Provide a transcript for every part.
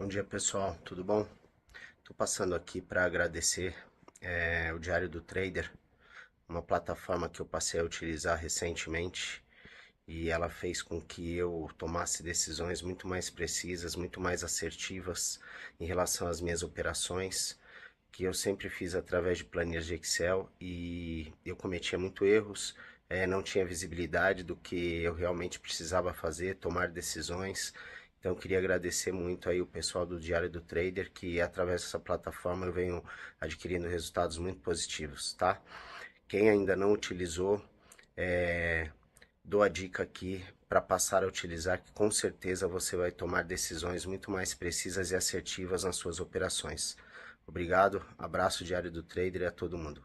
dia, pessoal. Tudo bom? Estou passando aqui para agradecer o Diário do Trader, uma plataforma que eu passei a utilizar recentemente e ela fez com que eu tomasse decisões muito mais precisas, muito mais assertivas em relação às minhas operações, que eu sempre fiz através de planilhas de Excel e eu cometia muito erros, não tinha visibilidade do que eu realmente precisava fazer, tomar decisões. Então eu queria agradecer muito aí o pessoal do Diário do Trader, que através dessa plataforma eu venho adquirindo resultados muito positivos, tá? Quem ainda não utilizou, dou a dica aqui para passar a utilizar, que com certeza você vai tomar decisões muito mais precisas e assertivas nas suas operações. Obrigado, abraço Diário do Trader e a todo mundo.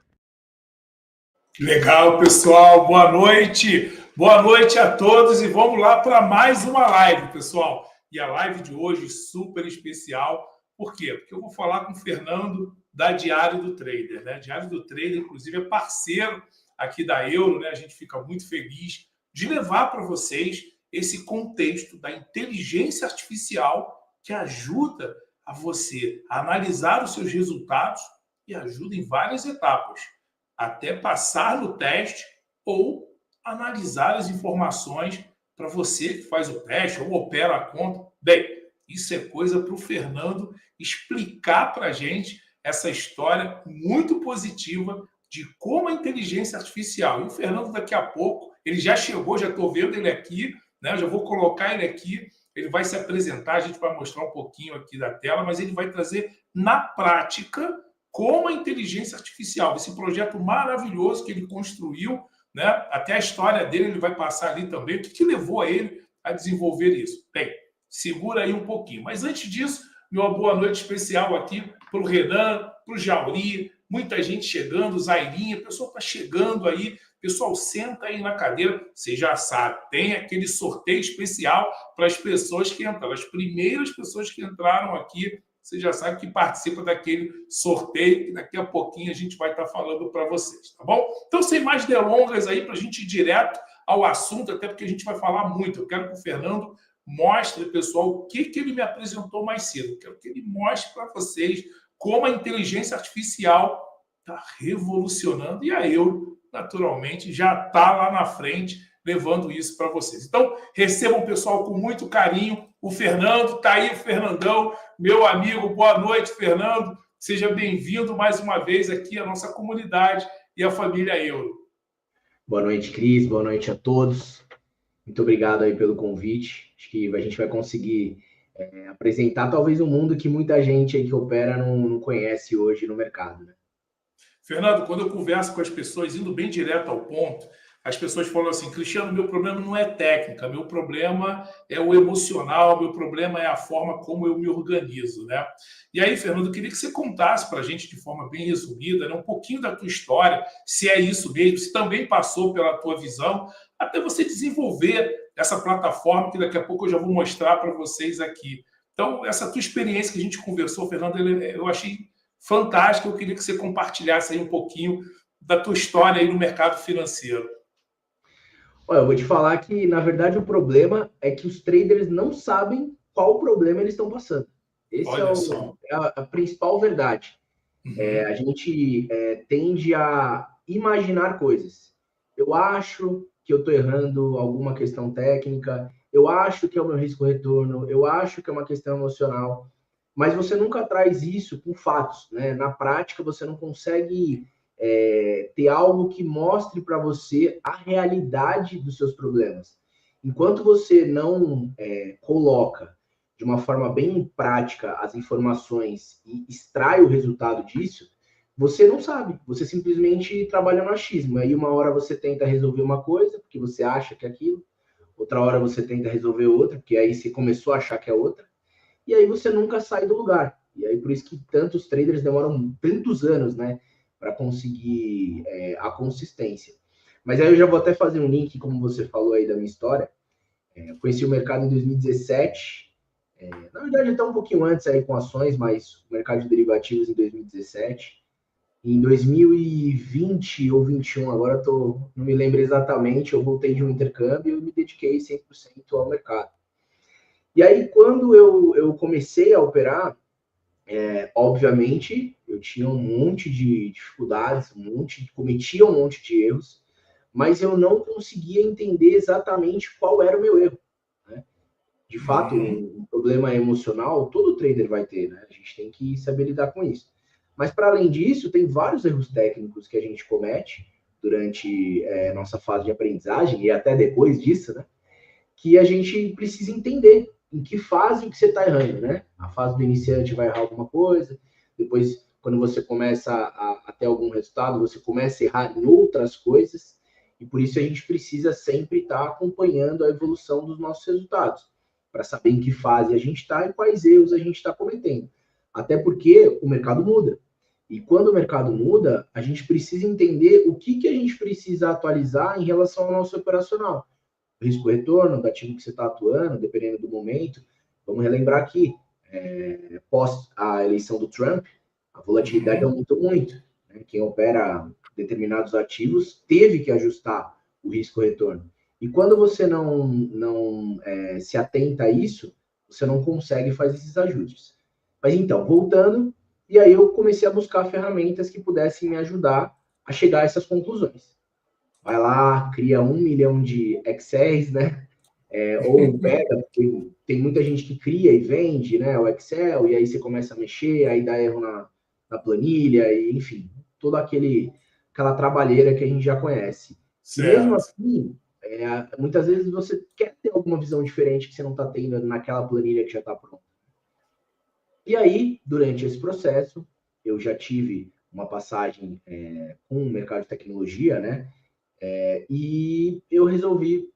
Legal, pessoal. Boa noite. Boa noite a todos e vamos lá para mais uma live, pessoal. E a live de hoje super especial. Por quê? Porque eu vou falar com o Fernando da Diário do Trader, né? Diário do Trader, inclusive, é parceiro aqui da Euro, né? A gente fica muito feliz de levar para vocês esse contexto da inteligência artificial que ajuda a você a analisar os seus resultados e ajuda em várias etapas até passar no teste ou analisar as informações para você que faz o teste ou opera a conta. Bem, isso é coisa para o Fernando explicar para a gente essa história muito positiva de como a inteligência artificial. E o Fernando, daqui a pouco, ele já chegou, já estou vendo ele aqui, né? Já vou colocar ele aqui, ele vai se apresentar, a gente vai mostrar um pouquinho aqui da tela, mas ele vai trazer na prática como a inteligência artificial, esse projeto maravilhoso que ele construiu, né? Até a história dele ele vai passar ali também. O que levou a ele a desenvolver isso? Bem, segura aí um pouquinho. Mas antes disso, uma boa noite especial aqui para o Renan, para o Jauri, muita gente chegando, Zairinha, o pessoal está chegando aí, pessoal, senta aí na cadeira, você já sabe, tem aquele sorteio especial para as pessoas que entraram, as primeiras pessoas que entraram aqui, você já sabe que participa daquele sorteio, que daqui a pouquinho a gente vai estar falando para vocês, tá bom? Então, sem mais delongas aí, para a gente ir direto ao assunto, até porque a gente vai falar muito. Eu quero que o Fernando mostre, pessoal, o que ele me apresentou mais cedo. Eu quero que ele mostre para vocês como a inteligência artificial está revolucionando e a Euro, naturalmente, já está lá na frente levando isso para vocês. Então, recebam, pessoal, com muito carinho. O Fernando, está aí o Fernandão, meu amigo. Boa noite, Fernando. Seja bem-vindo mais uma vez aqui à nossa comunidade e à família Euro. Boa noite, Cris. Boa noite a todos. Muito obrigado aí pelo convite. Acho que a gente vai conseguir apresentar talvez um mundo que muita gente aí que opera não conhece hoje no mercado, né? Fernando, quando eu converso com as pessoas, indo bem direto ao ponto, as pessoas falam assim: Cristiano, meu problema não é técnica, meu problema é o emocional, meu problema é a forma como eu me organizo, né? E aí, Fernando, eu queria que você contasse para a gente de forma bem resumida, né, um pouquinho da tua história, se é isso mesmo, se também passou pela tua visão, até você desenvolver essa plataforma que daqui a pouco eu já vou mostrar para vocês aqui. Então, essa tua experiência que a gente conversou, Fernando, eu achei fantástica. Eu queria que você compartilhasse aí um pouquinho da tua história aí no mercado financeiro. Olha, eu vou te falar que, na verdade, o problema é que os traders não sabem qual problema eles estão passando. Esse é a principal verdade. Uhum. A gente tende a imaginar coisas. Eu acho que eu estou errando alguma questão técnica, eu acho que é o meu risco-retorno, eu acho que é uma questão emocional, mas você nunca traz isso com fatos, né? Na prática, você não consegue ter algo que mostre para você a realidade dos seus problemas. Enquanto você não coloca de uma forma bem prática as informações e extrai o resultado disso, você não sabe, você simplesmente trabalha no achismo. Aí uma hora você tenta resolver uma coisa, porque você acha que é aquilo, outra hora você tenta resolver outra, porque aí você começou a achar que é outra, e aí você nunca sai do lugar. E aí por isso que tantos traders demoram tantos anos, né, para conseguir a consistência. Mas aí eu já vou até fazer um link, como você falou aí da minha história. Eu conheci o mercado em 2017, na verdade até um pouquinho antes aí com ações, mas o mercado de derivativos em 2017. Em 2020 ou 21, agora não me lembro exatamente, eu voltei de um intercâmbio e me dediquei 100% ao mercado. E aí, quando eu comecei a operar, obviamente, eu tinha um monte de dificuldades, cometia um monte de erros, mas eu não conseguia entender exatamente qual era o meu erro, né? De fato, um problema emocional, todo trader vai ter, né? A gente tem que saber lidar com isso. Mas, para além disso, tem vários erros técnicos que a gente comete durante nossa fase de aprendizagem e até depois disso, né? Que a gente precisa entender em que fase que você está errando, né? A fase do iniciante vai errar alguma coisa, depois, quando você começa a ter algum resultado, você começa a errar em outras coisas, e por isso a gente precisa sempre estar acompanhando a evolução dos nossos resultados, para saber em que fase a gente está e quais erros a gente está cometendo. Até porque o mercado muda. E quando o mercado muda, a gente precisa entender o que a gente precisa atualizar em relação ao nosso operacional. Risco-retorno do ativo que você está atuando, dependendo do momento. Vamos relembrar aqui, pós a eleição do Trump, a volatilidade aumentou muito, né? Quem opera determinados ativos teve que ajustar o risco-retorno. E quando você não se atenta a isso, você não consegue fazer esses ajustes. Mas então, voltando, e aí eu comecei a buscar ferramentas que pudessem me ajudar a chegar a essas conclusões. Vai lá, cria 1 milhão de Excels, né? Ou pega, porque tem muita gente que cria e vende, né? O Excel, e aí você começa a mexer, aí dá erro na planilha, e enfim, toda aquela trabalheira que a gente já conhece. E mesmo Certo. assim, muitas vezes você quer ter alguma visão diferente que você não está tendo naquela planilha que já está pronta. E aí, durante esse processo, eu já tive uma passagem com o mercado de tecnologia, né? E eu resolvi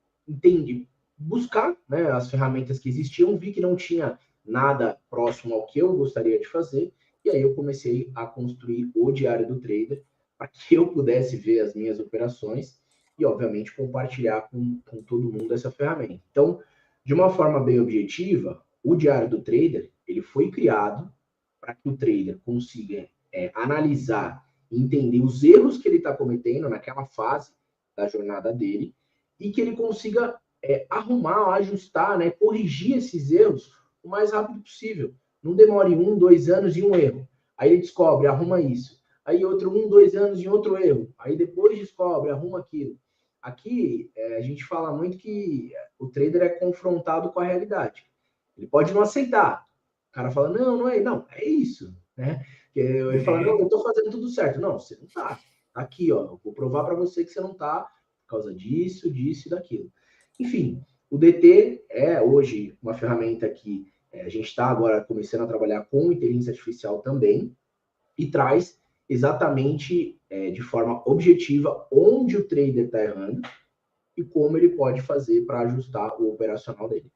buscar, né, as ferramentas que existiam, vi que não tinha nada próximo ao que eu gostaria de fazer, e aí eu comecei a construir o Diário do Trader para que eu pudesse ver as minhas operações e, obviamente, compartilhar com todo mundo essa ferramenta. Então, de uma forma bem objetiva, o Diário do Trader ele foi criado para que o trader consiga analisar e entender os erros que ele está cometendo naquela fase da jornada dele e que ele consiga arrumar, ajustar, né, corrigir esses erros o mais rápido possível. Não demore 1, 2 anos e um erro. Aí ele descobre, arruma isso. Aí outro 1, 2 anos e outro erro. Aí depois descobre, arruma aquilo. Aqui a gente fala muito que o trader é confrontado com a realidade. Ele pode não aceitar. O cara fala, não é isso, né? Ele fala, não, eu estou fazendo tudo certo. Não, você não está. Aqui, ó, eu vou provar para você que você não está por causa disso, disso e daquilo. Enfim, o DT é hoje uma ferramenta que a gente está agora começando a trabalhar com inteligência artificial também e traz exatamente de forma objetiva onde o trader está errando e como ele pode fazer para ajustar o operacional dele.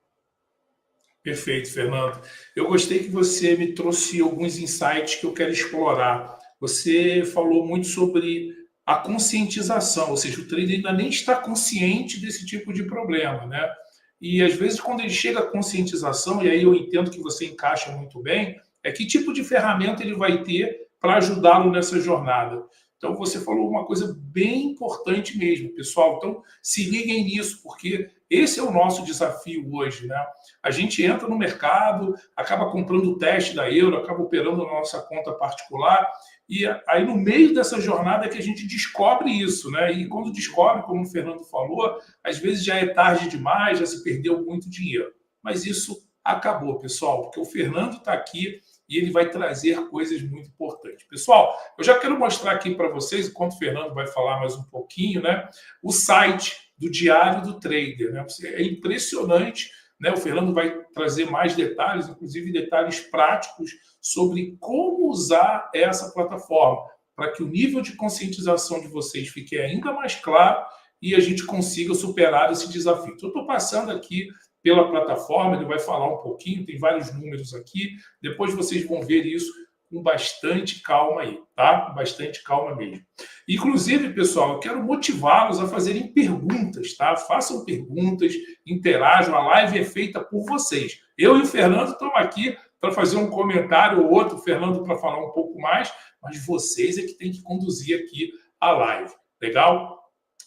Perfeito, Fernando. Eu gostei que você me trouxe alguns insights que eu quero explorar. Você falou muito sobre a conscientização, ou seja, o trader ainda nem está consciente desse tipo de problema, né? E às vezes, quando ele chega à conscientização, e aí eu entendo que você encaixa muito bem, é que tipo de ferramenta ele vai ter para ajudá-lo nessa jornada. Então, você falou uma coisa bem importante mesmo, pessoal. Então, se liguem nisso, porque esse é o nosso desafio hoje, né? A gente entra no mercado, acaba comprando o teste da Euro, acaba operando na nossa conta particular, e aí no meio dessa jornada é que a gente descobre isso, né? E quando descobre, como o Fernando falou, às vezes já é tarde demais, já se perdeu muito dinheiro. Mas isso acabou, pessoal, porque o Fernando está aqui e ele vai trazer coisas muito importantes. Pessoal, eu já quero mostrar aqui para vocês, enquanto o Fernando vai falar mais um pouquinho, né? O site do Diário do Trader, né? É impressionante, né? O Fernando vai trazer mais detalhes, inclusive detalhes práticos sobre como usar essa plataforma, para que o nível de conscientização de vocês fique ainda mais claro e a gente consiga superar esse desafio. Então, eu estou passando aqui pela plataforma, ele vai falar um pouquinho, tem vários números aqui, depois vocês vão ver isso com bastante calma aí, tá? Bastante calma mesmo. Inclusive, pessoal, eu quero motivá-los a fazerem perguntas, tá? Façam perguntas, interajam, a live é feita por vocês. Eu e o Fernando estamos aqui para fazer um comentário ou outro, o Fernando para falar um pouco mais, mas vocês é que tem que conduzir aqui a live, legal?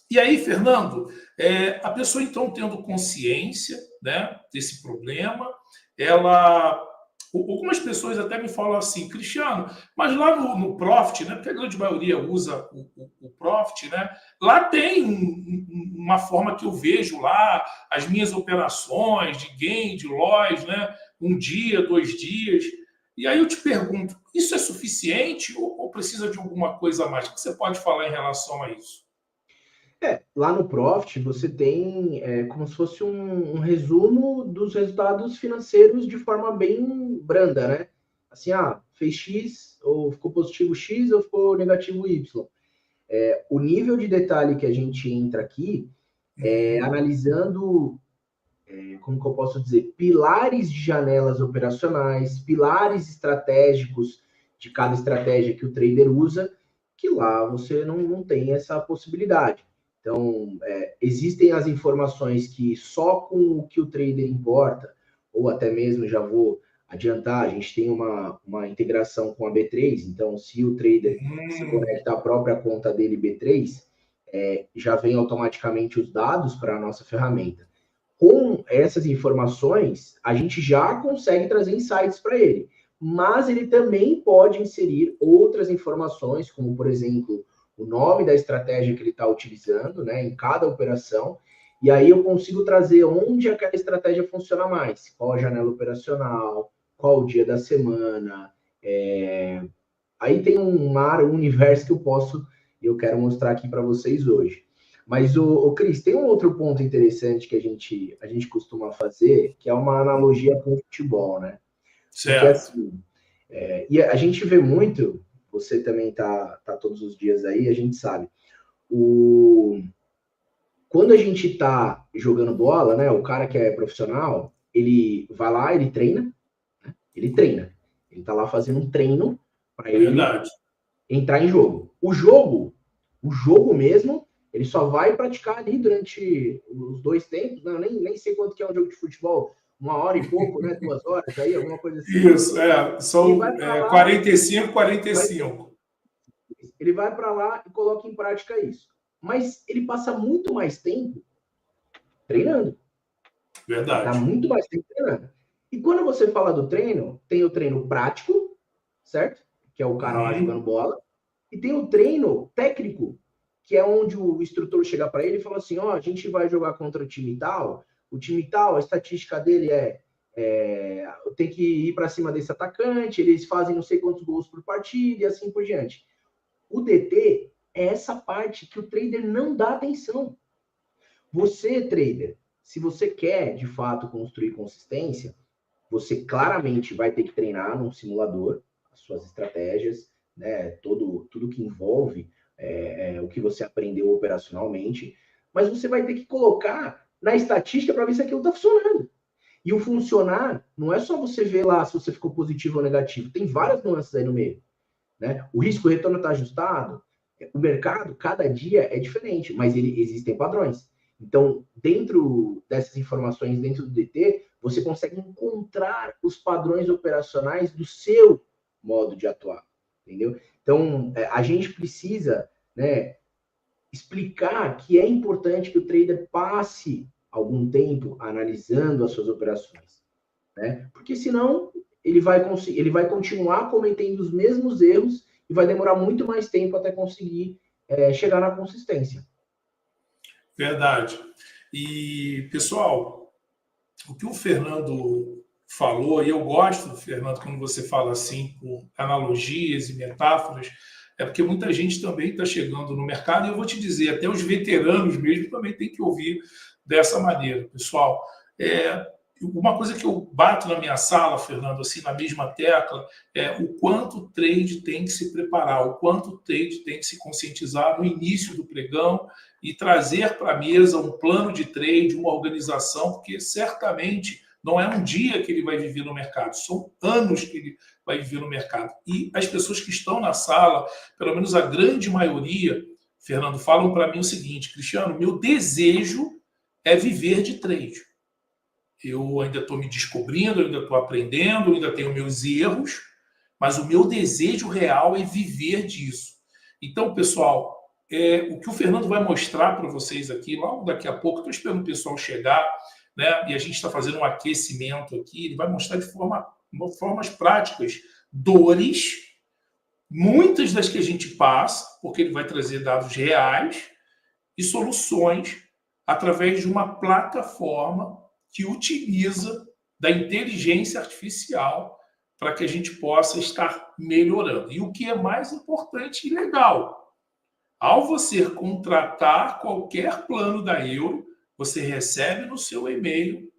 E aí, Fernando, a pessoa então tendo consciência, né, desse problema. Algumas pessoas até me falam assim, Cristiano, mas lá no Profit, né, porque a grande maioria usa o Profit, né, lá tem uma forma que eu vejo lá as minhas operações de gain, de loss, né, 1 dia, 2 dias. E aí eu te pergunto, isso é suficiente ou precisa de alguma coisa a mais? O que você pode falar em relação a isso? Lá no Profit você tem como se fosse um resumo dos resultados financeiros de forma bem branda, né? Assim, fez X, ou ficou positivo X, ou ficou negativo Y. O nível de detalhe que a gente entra aqui é analisando, como que eu posso dizer, pilares de janelas operacionais, pilares estratégicos de cada estratégia que o trader usa, que lá você não tem essa possibilidade. Então, existem as informações que só com o que o trader importa, ou até mesmo, já vou adiantar, a gente tem uma integração com a B3, então se o trader se conecta à própria conta dele B3, já vem automaticamente os dados para a nossa ferramenta. Com essas informações, a gente já consegue trazer insights para ele, mas ele também pode inserir outras informações, como, por exemplo, o nome da estratégia que ele está utilizando, né, em cada operação, e aí eu consigo trazer onde aquela estratégia funciona mais, qual a janela operacional, qual o dia da semana. Aí tem um universo que eu quero mostrar aqui para vocês hoje. Mas, Cris, tem um outro ponto interessante que a gente costuma fazer, que é uma analogia com o futebol, né? Certo. Porque assim, e a gente vê muito, você também tá todos os dias aí, a gente sabe. Quando a gente tá jogando bola, né? O cara que é profissional, ele vai lá, ele treina, né? Ele tá lá fazendo um treino para ele entrar em jogo. O jogo mesmo, ele só vai praticar ali durante os 2 tempos, não, nem sei quanto que é um jogo de futebol, 1 hora e pouco, né? 2 horas, aí, alguma coisa assim. Isso, são 45, 45. Ele vai para lá e coloca em prática isso. Mas ele passa muito mais tempo treinando. Verdade. Ele tá muito mais tempo treinando. E quando você fala do treino, tem o treino prático, certo? Que é o cara lá jogando bola. E tem o treino técnico, que é onde o instrutor chega para ele e fala assim, a gente vai jogar contra o time tal, a estatística dele tem que ir para cima desse atacante, eles fazem não sei quantos gols por partida e assim por diante. O DT é essa parte que o trader não dá atenção. Você, trader, se você quer, de fato, construir consistência, você claramente vai ter que treinar num simulador as suas estratégias, né? Tudo que envolve o que você aprendeu operacionalmente, mas você vai ter que colocar na estatística para ver se aquilo está funcionando. E o funcionar não é só você ver lá se você ficou positivo ou negativo, tem várias nuances aí no meio. Né? O risco-retorno está ajustado, o mercado, cada dia é diferente, mas existem padrões. Então, dentro dessas informações, dentro do DT, você consegue encontrar os padrões operacionais do seu modo de atuar, entendeu? Então, a gente precisa, né, explicar que é importante que o trader passe algum tempo analisando as suas operações, né? Porque senão ele vai continuar cometendo os mesmos erros e vai demorar muito mais tempo até conseguir chegar na consistência. Verdade. E, pessoal, o que o Fernando falou, e eu gosto, Fernando, quando você fala assim, por analogias e metáforas, é porque muita gente também está chegando no mercado, e eu vou te dizer, até os veteranos mesmo também tem que ouvir dessa maneira. Pessoal, uma coisa que eu bato na minha sala, Fernando, assim, na mesma tecla, é o quanto o trade tem que se preparar, o quanto o trade tem que se conscientizar no início do pregão e trazer para a mesa um plano de trade, uma organização, porque certamente não é um dia que ele vai viver no mercado, são anos que ele vai viver no mercado. E as pessoas que estão na sala, pelo menos a grande maioria, Fernando, falam para mim o seguinte, Cristiano, meu desejo é viver de trade. Eu ainda estou me descobrindo, eu ainda estou aprendendo, eu ainda tenho meus erros, mas o meu desejo real é viver disso. Então, pessoal, o que o Fernando vai mostrar para vocês aqui, logo daqui a pouco, estou esperando o pessoal chegar, né? E a gente está fazendo um aquecimento aqui, ele vai mostrar de formas práticas dores, muitas das que a gente passa, porque ele vai trazer dados reais e soluções através de uma plataforma que utiliza da inteligência artificial para que a gente possa estar melhorando. E o que é mais importante e legal, ao você contratar qualquer plano da Euro, você recebe no seu e-mail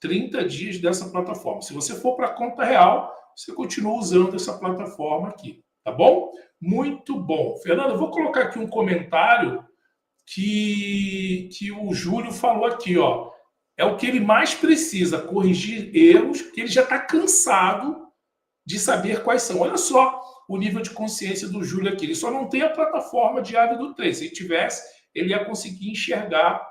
30 dias dessa plataforma. Se você for para a conta real, você continua usando essa plataforma aqui, tá bom? Muito bom. Fernando, eu vou colocar aqui um comentário que o Júlio falou aqui, ó. É o que ele mais precisa, corrigir erros, porque ele já está cansado de saber quais são. Olha só o nível de consciência do Júlio aqui. Ele só não tem a plataforma diária do trade. Se ele tivesse, ele ia conseguir enxergar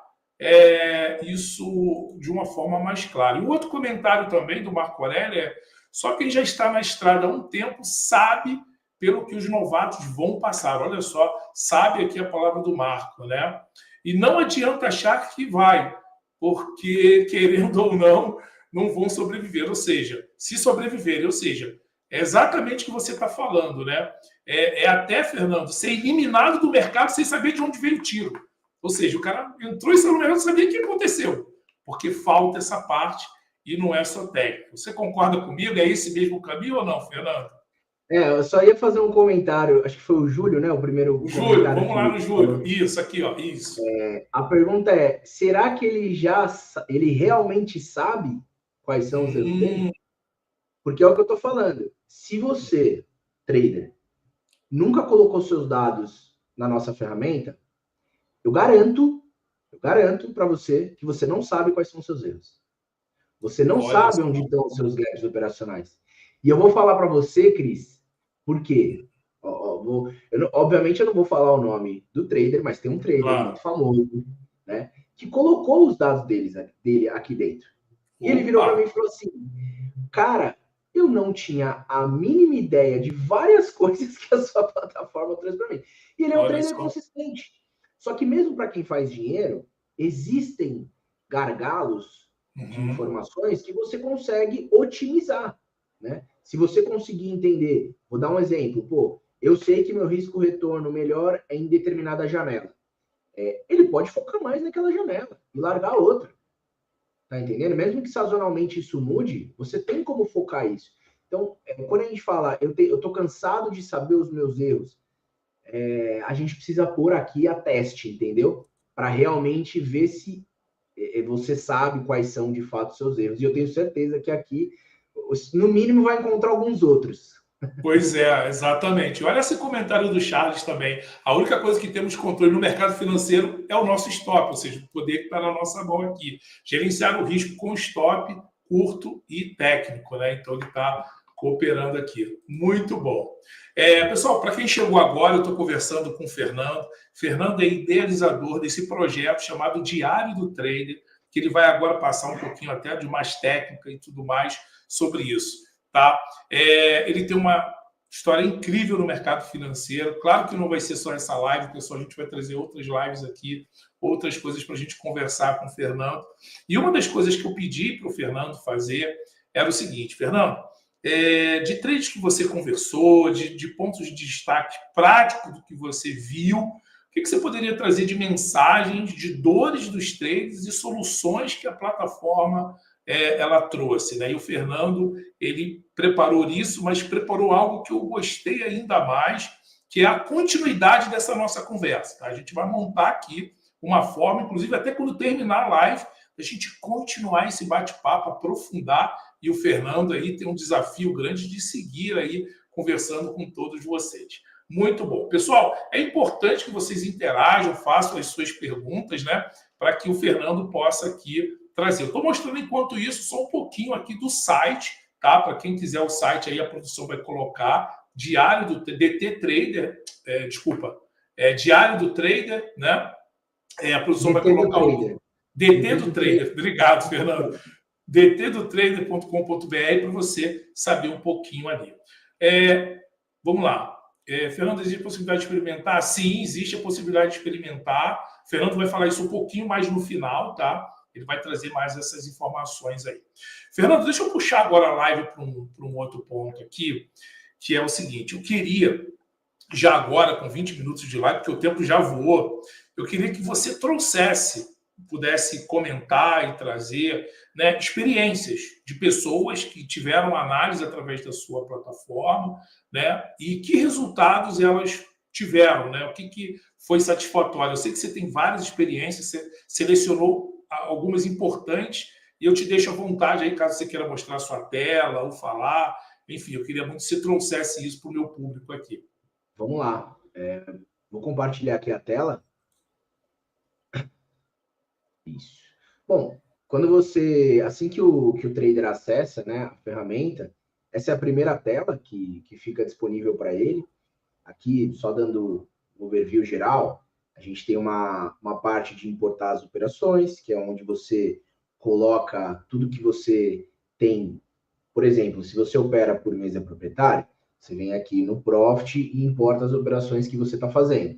isso de uma forma mais clara. E o outro comentário também do Marco Aurélio é: só quem já está na estrada há um tempo sabe pelo que os novatos vão passar. Olha só, sabe aqui a palavra do Marco, né? E não adianta achar que vai, porque, querendo ou não vão sobreviver. Ou seja, se sobreviverem, ou seja, é exatamente o que você está falando, né? É até, Fernando, ser eliminado do mercado sem saber de onde veio o tiro. Ou seja, o cara entrou e saiu no mercado e sabia o que aconteceu, porque falta essa parte e não é só técnica. Você concorda comigo? É esse mesmo caminho ou não, Fernando? Eu só ia fazer um comentário, acho que foi o Júlio, né? O primeiro. O Júlio, vamos lá no Júlio. Isso, aqui, ó, isso. A pergunta é: será que ele realmente sabe quais são os erros dele? Porque é o que eu estou falando. Se você, trader, nunca colocou seus dados na nossa ferramenta, eu garanto para você que você não sabe quais são os seus erros. Você não sabe onde estão os seus gaps operacionais. E eu vou falar para você, Cris, por quê? Obviamente eu não vou falar o nome do trader, mas tem um trader muito famoso, né, que colocou os dados dele aqui dentro. E ele virou para mim e falou assim: cara, eu não tinha a mínima ideia de várias coisas que a sua plataforma trouxe para mim. E ele é um trader consistente. Só que mesmo para quem faz dinheiro, existem gargalos de informações que você consegue otimizar, né? Se você conseguir entender, vou dar um exemplo, eu sei que meu risco-retorno melhor é em determinada janela. Ele pode focar mais naquela janela e largar a outra. Tá entendendo? Mesmo que sazonalmente isso mude, você tem como focar isso. Então, quando a gente fala, eu tô cansado de saber os meus erros, a gente precisa pôr aqui a teste, entendeu? Para realmente ver se você sabe quais são de fato os seus erros. E eu tenho certeza que aqui, no mínimo, vai encontrar alguns outros. Pois é, exatamente. Olha esse comentário do Charles também. A única coisa que temos controle no mercado financeiro é o nosso stop, ou seja, o poder que está na nossa mão aqui. Gerenciar o risco com stop curto e técnico, né? Então ele está cooperando aqui. Muito bom. Pessoal, para quem chegou agora, eu estou conversando com o Fernando. Fernando é idealizador desse projeto chamado Diário do Trader, que ele vai agora passar um pouquinho até de mais técnica e tudo mais sobre isso. Tá? Ele tem uma história incrível no mercado financeiro. Claro que não vai ser só essa live, pessoal. A gente vai trazer outras lives aqui, outras coisas para a gente conversar com o Fernando. E uma das coisas que eu pedi para o Fernando fazer era o seguinte: Fernando, de trades que você conversou, de pontos de destaque prático do que você viu, o que você poderia trazer de mensagens, de dores dos trades e soluções que a plataforma ela trouxe, né? E o Fernando, ele preparou isso, mas preparou algo que eu gostei ainda mais, que é a continuidade dessa nossa conversa, tá? A gente vai montar aqui uma forma, inclusive até quando terminar a live, a gente continuar esse bate-papo, aprofundar, e o Fernando aí tem um desafio grande de seguir aí conversando com todos vocês. Muito bom. Pessoal, é importante que vocês interajam, façam as suas perguntas, né? Para que o Fernando possa aqui trazer. Eu estou mostrando, enquanto isso, só um pouquinho aqui do site, tá? Para quem quiser o site aí, a produção vai colocar Diário do DT Trader, Diário do Trader, né? A produção vai colocar o DT do Trader. Obrigado, Fernando. dtdotrader.com.br para você saber um pouquinho ali. Vamos lá. Fernando, existe a possibilidade de experimentar? Sim, existe a possibilidade de experimentar. Fernando vai falar isso um pouquinho mais no final, tá? ele vai trazer mais essas informações aí. Fernando, deixa eu puxar agora a live para um outro ponto aqui, que é o seguinte, eu queria, já agora, com 20 minutos de live, porque o tempo já voou, eu queria que você pudesse comentar e trazer, né, experiências de pessoas que tiveram análise através da sua plataforma, né, e que resultados elas tiveram, né, o que foi satisfatório. Eu sei que você tem várias experiências, você selecionou algumas importantes, e eu te deixo à vontade aí, caso você queira mostrar a sua tela ou falar. Enfim, eu queria muito que você trouxesse isso para o meu público aqui. Vamos lá. Vou compartilhar aqui a tela. Isso. Bom, quando assim que o trader acessa, né, a ferramenta, essa é a primeira tela que fica disponível para ele. Aqui, só dando um overview geral, a gente tem uma parte de importar as operações, que é onde você coloca tudo que você tem. Por exemplo, se você opera por mesa proprietária, você vem aqui no Profit e importa as operações que você está fazendo.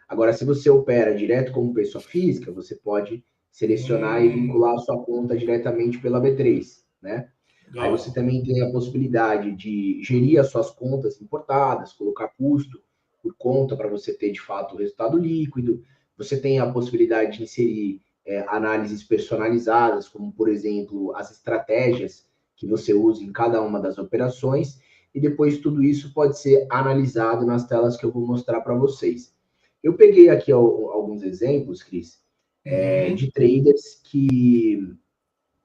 Agora, se você opera direto como pessoa física, você pode selecionar e vincular a sua conta diretamente pela B3, né? Aí você também tem a possibilidade de gerir as suas contas importadas, colocar custo por conta para você ter, de fato, o resultado líquido. Você tem a possibilidade de inserir análises personalizadas, como, por exemplo, as estratégias que você usa em cada uma das operações. E depois tudo isso pode ser analisado nas telas que eu vou mostrar para vocês. Eu peguei aqui alguns exemplos, Cris, de traders que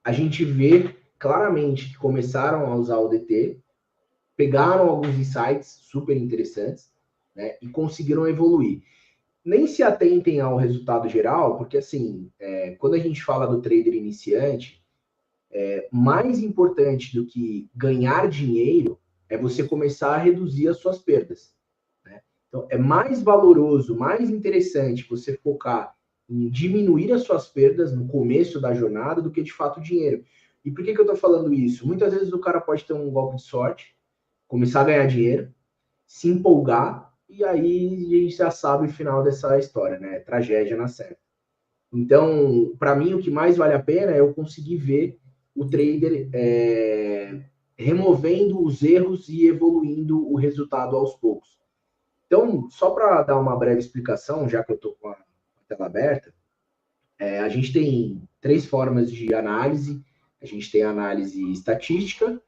a gente vê claramente que começaram a usar o DT, pegaram alguns insights super interessantes, né, e conseguiram evoluir. Nem se atentem ao resultado geral, porque assim, quando a gente fala do trader iniciante, mais importante do que ganhar dinheiro é você começar a reduzir as suas perdas, né? Então, é mais valoroso, mais interessante você focar em diminuir as suas perdas no começo da jornada do que, de fato, o dinheiro. E por que eu estou falando isso? Muitas vezes o cara pode ter um golpe de sorte, começar a ganhar dinheiro, se empolgar, e aí a gente já sabe o final dessa história, né? Tragédia na certa. Então, para mim, o que mais vale a pena é eu conseguir ver o trader removendo os erros e evoluindo o resultado aos poucos. Então, só para dar uma breve explicação, já que eu estou com a tela aberta, a gente tem 3 formas de análise. A gente tem a análise estatística,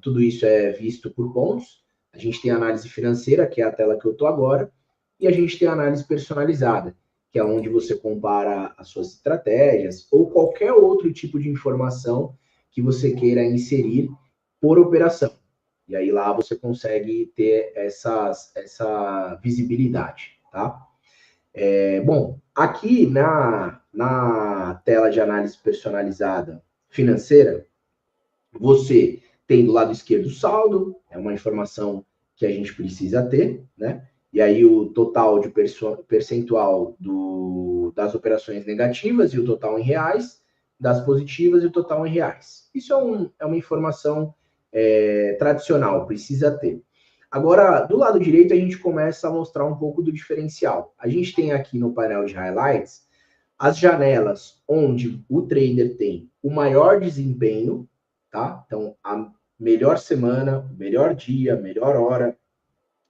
tudo isso é visto por pontos. A gente tem a análise financeira, que é a tela que eu estou agora, e a gente tem a análise personalizada, que é onde você compara as suas estratégias ou qualquer outro tipo de informação que você queira inserir por operação. E aí lá você consegue ter essa visibilidade, tá? Bom, aqui na tela de análise personalizada financeira, você tem do lado esquerdo o saldo, é uma informação que a gente precisa ter, né? E aí o total de percentual das operações negativas e o total em reais, das positivas e o total em reais. Isso é uma informação tradicional, precisa ter. Agora, do lado direito, a gente começa a mostrar um pouco do diferencial. A gente tem aqui no painel de highlights as janelas onde o trader tem o maior desempenho, tá? Então, a melhor semana, o melhor dia, a melhor hora,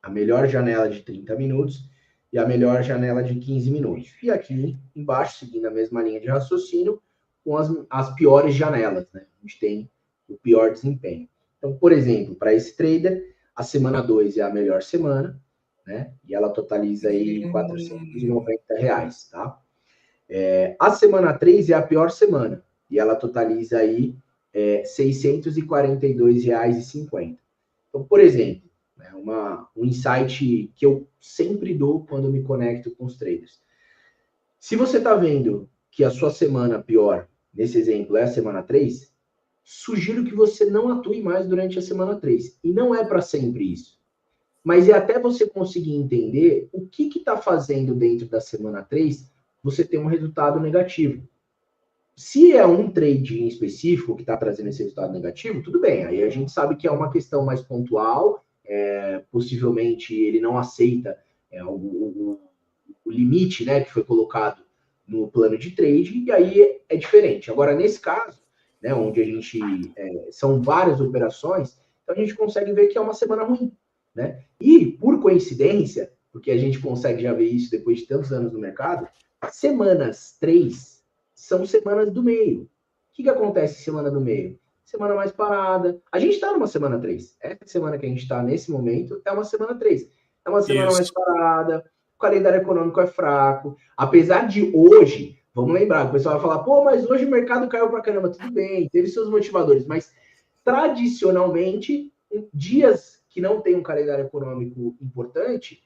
a melhor janela de 30 minutos e a melhor janela de 15 minutos. E aqui embaixo, seguindo a mesma linha de raciocínio, com as piores janelas, né? A gente tem o pior desempenho. Então, por exemplo, para esse trader, a semana 2 é a melhor semana, né? E ela totaliza aí R$490, tá? A semana 3 é a pior semana, e ela totaliza aí R$642,50. Então, por exemplo, né, um insight que eu sempre dou quando me conecto com os traders. Se você está vendo que a sua semana pior, nesse exemplo, é a semana 3, sugiro que você não atue mais durante a semana 3. E não é para sempre isso. Mas é até você conseguir entender o que está fazendo dentro da semana 3 você ter um resultado negativo. Se é um trade em específico que está trazendo esse resultado negativo, tudo bem. Aí a gente sabe que é uma questão mais pontual, possivelmente ele não aceita o limite, né, que foi colocado no plano de trade, e aí é diferente. Agora, nesse caso, né, onde a gente são várias operações, então a gente consegue ver que é uma semana ruim, né? E, por coincidência, porque a gente consegue já ver isso depois de tantos anos no mercado, semanas 3 são semanas do meio. O que acontece semana do meio? Semana mais parada. A gente está numa semana 3. Essa semana que a gente está nesse momento é uma semana 3. É uma semana mais parada, o calendário econômico é fraco. Apesar de hoje, vamos lembrar, o pessoal vai falar, pô, mas hoje o mercado caiu pra caramba. Tudo bem, teve seus motivadores, mas tradicionalmente, dias que não tem um calendário econômico importante,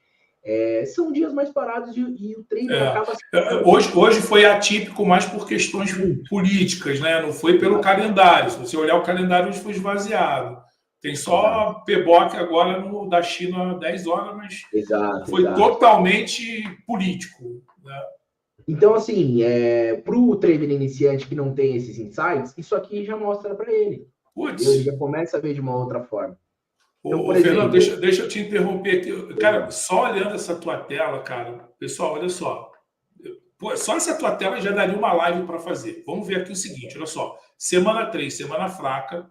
são dias mais parados e o trader acaba... Hoje foi atípico mais por questões políticas, né? Não foi pelo calendário. Se você olhar o calendário, hoje foi esvaziado. Tem só PBOC agora da China às 10 horas, mas foi totalmente político, né? Então, assim, para o trader iniciante que não tem esses insights, isso aqui já mostra para ele. Ele já começa a ver de uma outra forma. Então, por exemplo, Fernando, deixa eu te interromper aqui. Cara, só olhando essa tua tela, cara, pessoal, olha só. Pô, só essa tua tela já daria uma live para fazer. Vamos ver aqui o seguinte, olha só. Semana 3, semana fraca,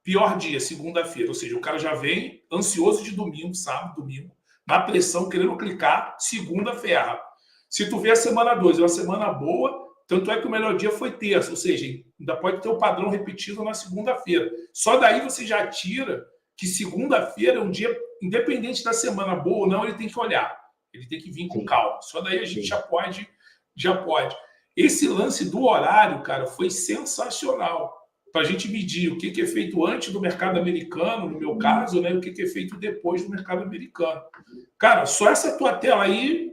pior dia, segunda-feira. Ou seja, o cara já vem ansioso de domingo, sábado, domingo, na pressão, querendo clicar, segunda-feira. Se tu vê a semana 2, é uma semana boa, tanto é que o melhor dia foi terça, ou seja, ainda pode ter o padrão repetido na segunda-feira. Só daí você já tira que segunda-feira é um dia, independente da semana boa ou não, ele tem que olhar. Ele tem que vir com calma. Só daí a gente já pode. Esse lance do horário, cara, foi sensacional. Para a gente medir o que é feito antes do mercado americano, no meu caso, né, o que é feito depois do mercado americano. Cara, só essa tua tela aí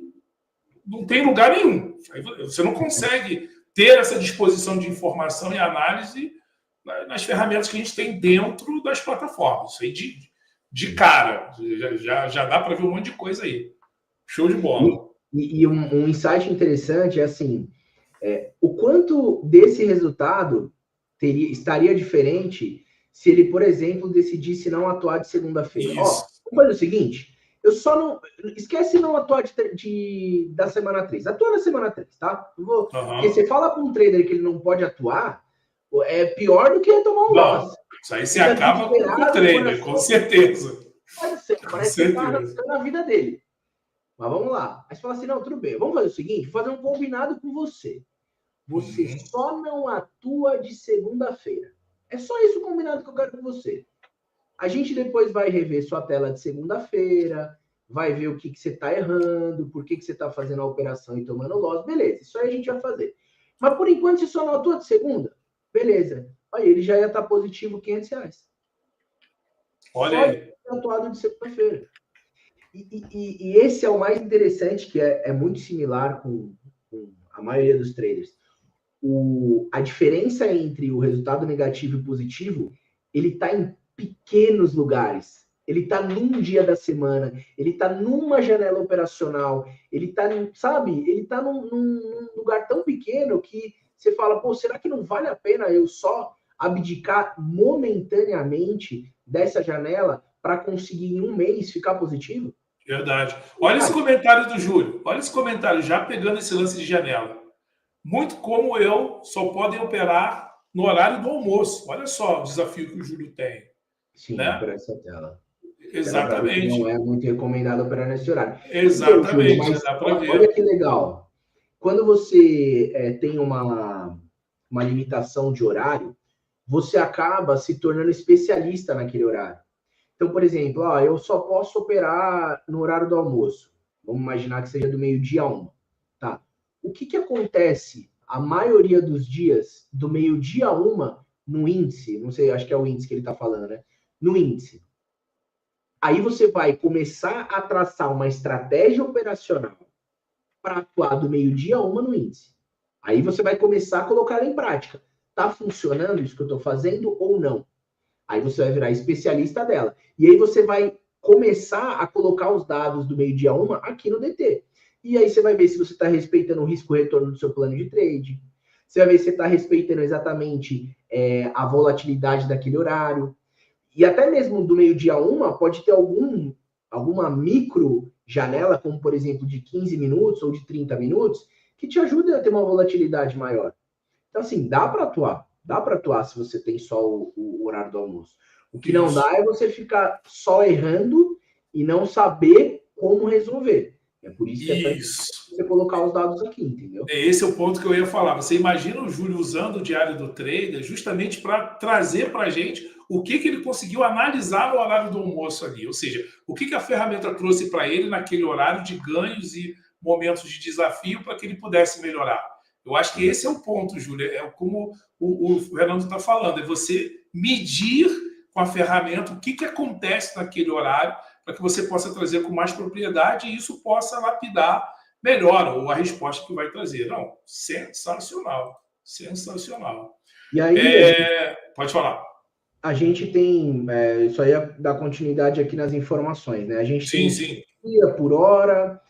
não tem lugar nenhum. Você não consegue ter essa disposição de informação e análise nas ferramentas que a gente tem dentro das plataformas. Isso aí de cara. Já dá para ver um monte de coisa aí. Show de bola. E um insight interessante é assim, o quanto desse resultado estaria diferente se ele, por exemplo, decidisse não atuar de segunda-feira. Vamos fazer o seguinte, eu só não... Esquece não atuar da semana 3. Atua na semana 3, tá? Porque você fala para um trader que ele não pode atuar, é pior do que tomar um loss. Isso aí você acaba com o trader, com certeza. Parece que você está arrancando a vida dele. Mas vamos lá. Aí você fala assim, não, tudo bem. Vamos fazer o seguinte, fazer um combinado com você. Você só não atua de segunda-feira. É só isso o combinado que eu quero com você. A gente depois vai rever sua tela de segunda-feira, vai ver o que você está errando, por que você está fazendo a operação e tomando loss. Beleza, isso aí a gente vai fazer. Mas por enquanto você só não atua de segunda? Beleza. Aí ele já ia estar positivo R$500. Olha aí. Só atuado de segunda-feira. E esse é o mais interessante, que é muito similar com a maioria dos traders. A diferença entre o resultado negativo e positivo, ele está em pequenos lugares. Ele está num dia da semana, ele está numa janela operacional, ele está, sabe? Ele está num lugar tão pequeno que você fala, pô, será que não vale a pena eu só abdicar momentaneamente dessa janela para conseguir em um mês ficar positivo? Verdade. Olha esse comentário do Júlio. Olha esse comentário, já pegando esse lance de janela. Muito como eu, só podem operar no horário do almoço. Olha só o desafio que o Júlio tem. Sim, né? por essa tela. Exatamente. Não é muito recomendado operar nesse horário. Exatamente, então, mas, dá para ver. Olha que legal. Quando você tem uma limitação de horário, você acaba se tornando especialista naquele horário. Então, por exemplo, eu só posso operar no horário do almoço. Vamos imaginar que seja do meio-dia a 1. Tá. O que acontece a maioria dos dias do meio-dia a 1 no índice? Não sei, acho que é o índice que ele está falando, né? No índice. Aí você vai começar a traçar uma estratégia operacional para atuar do meio-dia a 1 no índice. Aí você vai começar a colocar ela em prática. Tá funcionando isso que eu estou fazendo ou não? Aí você vai virar especialista dela. E aí você vai começar a colocar os dados do meio-dia a 1 aqui no DT. E aí você vai ver se você está respeitando o risco-retorno do seu plano de trade. Você vai ver se você está respeitando exatamente a volatilidade daquele horário. E até mesmo do meio-dia a 1 pode ter alguma micro janela, como por exemplo de 15 minutos ou de 30 minutos, que te ajudem a ter uma volatilidade maior. Então, assim, dá para atuar se você tem só o horário do almoço. O que não dá é você ficar só errando e não saber como resolver. É por isso que é tão você colocar os dados aqui, entendeu? Esse é o ponto que eu ia falar. Você imagina o Júlio usando o diário do trader justamente para trazer para a gente o que ele conseguiu analisar no horário do almoço ali. Ou seja, o que a ferramenta trouxe para ele naquele horário de ganhos e momentos de desafio para que ele pudesse melhorar. Eu acho que esse é o ponto, Júlio. É como o Fernando está falando. É você medir com a ferramenta o que acontece naquele horário para que você possa trazer com mais propriedade e isso possa lapidar melhor ou a resposta que vai trazer. Não, sensacional. Sensacional. E aí, pode falar. A gente tem, isso aí é dar continuidade aqui nas informações, né? A gente tem dia por hora,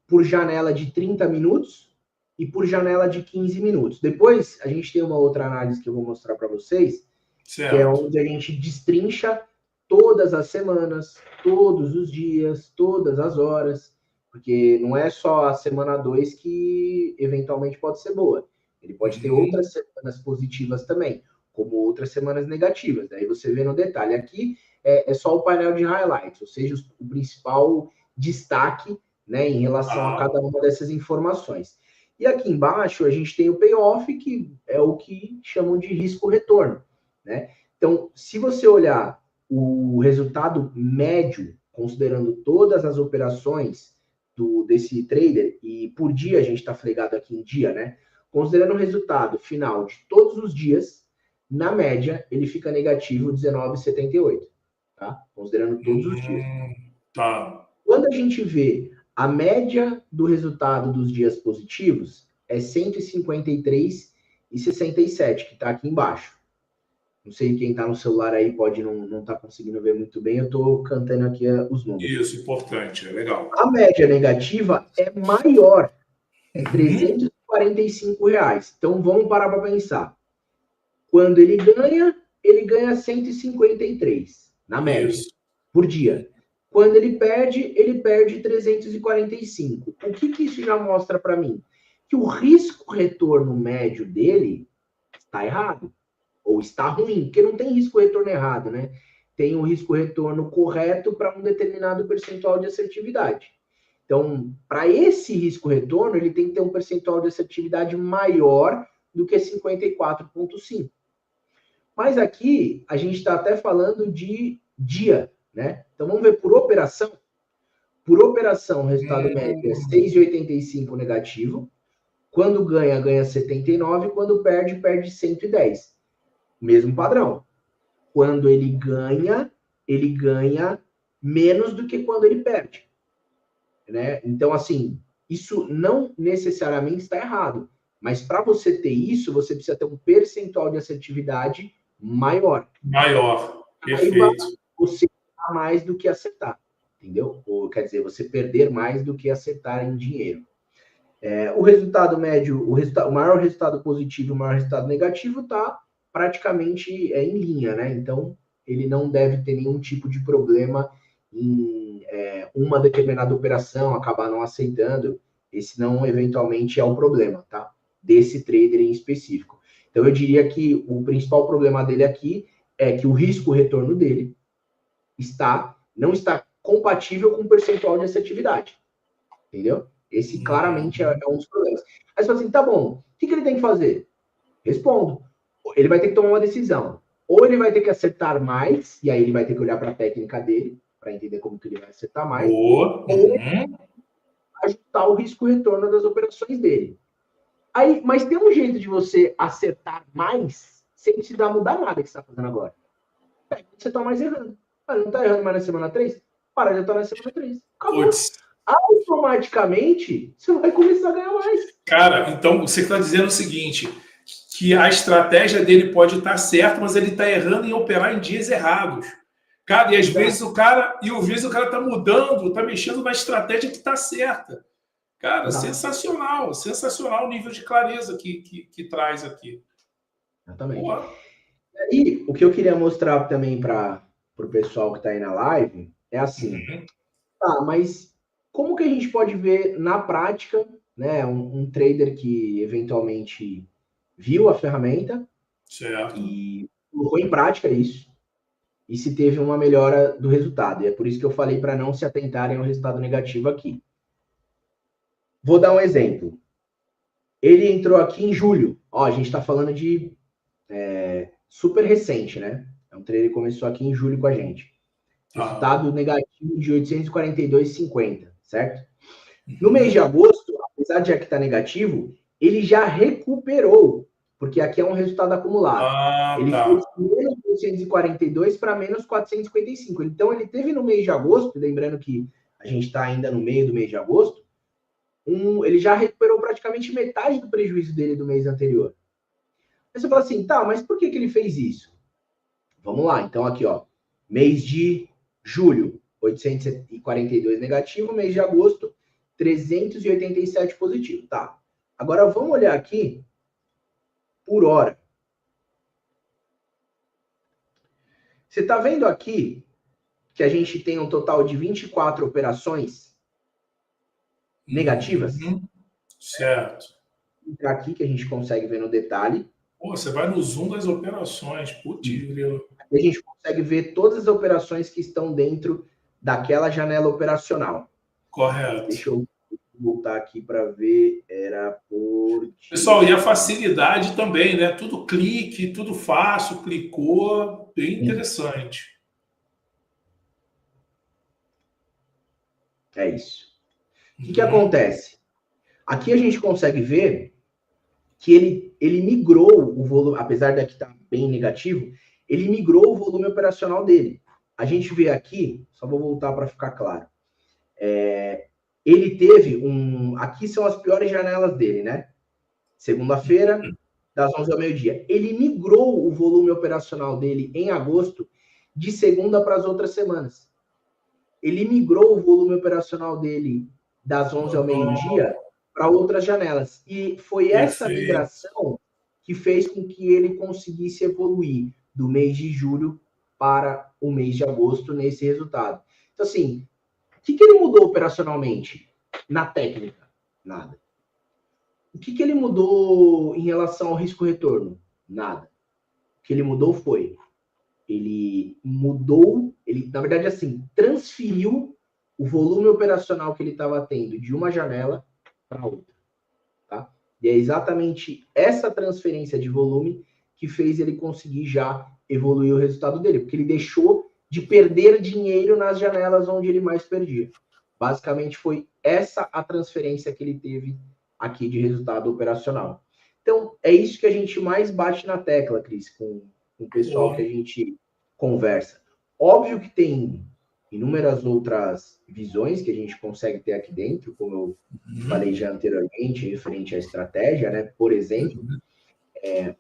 por janela de 30 minutos e por janela de 15 minutos. Depois, a gente tem uma outra análise que eu vou mostrar para vocês, certo, que é onde a gente destrincha todas as semanas, todos os dias, todas as horas, porque não é só a semana 2 que eventualmente pode ser boa. Ele pode ter outras semanas positivas também, como outras semanas negativas. Daí você vê no detalhe. Aqui é só o painel de highlights, ou seja, o principal destaque, né, em relação a cada uma dessas informações. E aqui embaixo a gente tem o payoff, que é o que chamam de risco-retorno, né? Então, se você olhar o resultado médio, considerando todas as operações desse trader, e por dia a gente está flegado aqui em dia, né? Considerando o resultado final de todos os dias, na média, ele fica negativo 19,78, tá? Considerando todos os dias. Tá. Quando a gente vê a média do resultado dos dias positivos, é 153,67, que está aqui embaixo. Não sei quem está no celular aí pode não estar conseguindo ver muito bem, eu estou cantando aqui os números. Isso, importante, é legal. A média negativa é maior, é R$345. Então, vamos parar para pensar. Quando ele ganha 153, na média, por dia. Quando ele perde 345. O que isso já mostra para mim? Que o risco-retorno médio dele está errado. Ou está ruim, porque não tem risco-retorno errado, né? Tem um risco-retorno correto para um determinado percentual de assertividade. Então, para esse risco-retorno, ele tem que ter um percentual de assertividade maior do que 54,5. Mas aqui, a gente está até falando de dia, né? Então, vamos ver por operação. Por operação, o resultado médio é 6,85 negativo. Quando ganha 79. Quando perde 110. Mesmo padrão. Quando ele ganha menos do que quando ele perde. Né? Então, assim, isso não necessariamente está errado. Mas para você ter isso, você precisa ter um percentual de assertividade maior. Maior, perfeito. Aí você ganhar mais do que acertar, entendeu? Ou, quer dizer, você perder mais do que acertar em dinheiro. O resultado médio, o maior resultado positivo e o maior resultado negativo está praticamente em linha, né? Então, ele não deve ter nenhum tipo de problema em uma determinada operação acabar não aceitando. Esse não, eventualmente, é o problema, tá? Desse trader em específico. Então, eu diria que o principal problema dele aqui é que o risco-retorno dele não está compatível com o percentual de assertividade. Entendeu? Esse claramente é um dos problemas. Aí você fala assim, tá bom, o que ele tem que fazer? Respondo. Ele vai ter que tomar uma decisão. Ou ele vai ter que acertar mais, e aí ele vai ter que olhar para a técnica dele, para entender como que ele vai acertar mais. Ou ajustar o risco-retorno das operações dele. Aí, mas tem um jeito de você acertar mais sem precisar mudar nada que você está fazendo agora. Você está mais errando. Mas não está errando mais na semana 3? Para de estar na semana 3. Acabou. Automaticamente, você vai começar a ganhar mais. Cara, então você está dizendo o seguinte, que a estratégia dele pode estar certa, mas ele está errando em operar em dias errados. Cara, e às vezes o cara está mudando, está mexendo na estratégia que está certa. Cara, sensacional o nível de clareza que traz aqui. Exatamente. Boa. E o que eu queria mostrar também para o pessoal que está aí na live é assim, tá, mas como que a gente pode ver na prática né? Um trader que eventualmente viu a ferramenta Certo. e colocou em prática isso e se teve uma melhora do resultado. E é por isso que eu falei para não se atentarem ao resultado negativo aqui. Vou dar um exemplo. Ele entrou aqui em julho. Ó, a gente está falando de super recente, né? É um trader que começou aqui em julho com a gente. Resultado negativo de 842,50, certo? No mês de agosto, apesar de aqui estar negativo, ele já recuperou, porque aqui é um resultado acumulado. Ele foi de menos 842 para menos 455. Então, ele teve no mês de agosto, lembrando que a gente está ainda no meio do mês de agosto, ele já recuperou praticamente metade do prejuízo dele do mês anterior. Aí você fala assim, tá, mas por que ele fez isso? Vamos lá, então aqui, ó, mês de julho, 842 negativo, mês de agosto, 387 positivo, tá. Agora vamos olhar aqui por hora. Você está vendo aqui que a gente tem um total de 24 operações negativas? Certo. Entrar aqui que a gente consegue ver no detalhe. Pô, você vai no zoom das operações. Putz, grilo. Aqui a gente consegue ver todas as operações que estão dentro daquela janela operacional. Correto. Deixa eu voltar aqui para ver. Era por... Pessoal, e a facilidade também, né? Tudo clique, tudo fácil, clicou. Bem interessante. É isso. O que acontece? Aqui a gente consegue ver que ele migrou o volume, apesar daqui estar bem negativo, ele migrou o volume operacional dele. A gente vê aqui, só vou voltar para ficar claro. Ele teve aqui são as piores janelas dele, né? Segunda-feira, das 11 ao meio-dia. Ele migrou o volume operacional dele em agosto de segunda para as outras semanas. Ele migrou o volume operacional dele das 11 ao meio-dia para outras janelas. E foi essa migração que fez com que ele conseguisse evoluir do mês de julho para o mês de agosto nesse resultado. Então, assim, o que ele mudou operacionalmente? Na técnica? Nada. O que ele mudou em relação ao risco-retorno? Nada. O que ele mudou foi, na verdade, assim, transferiu o volume operacional que ele estava tendo de uma janela para outra, tá? E é exatamente essa transferência de volume que fez ele conseguir já evoluir o resultado dele, porque ele deixou de perder dinheiro nas janelas onde ele mais perdia. Basicamente foi essa a transferência que ele teve aqui de resultado operacional. Então, é isso que a gente mais bate na tecla, Cris, com o pessoal que a gente conversa. Óbvio que tem inúmeras outras visões que a gente consegue ter aqui dentro, como eu falei já anteriormente, referente à estratégia, né? Por exemplo.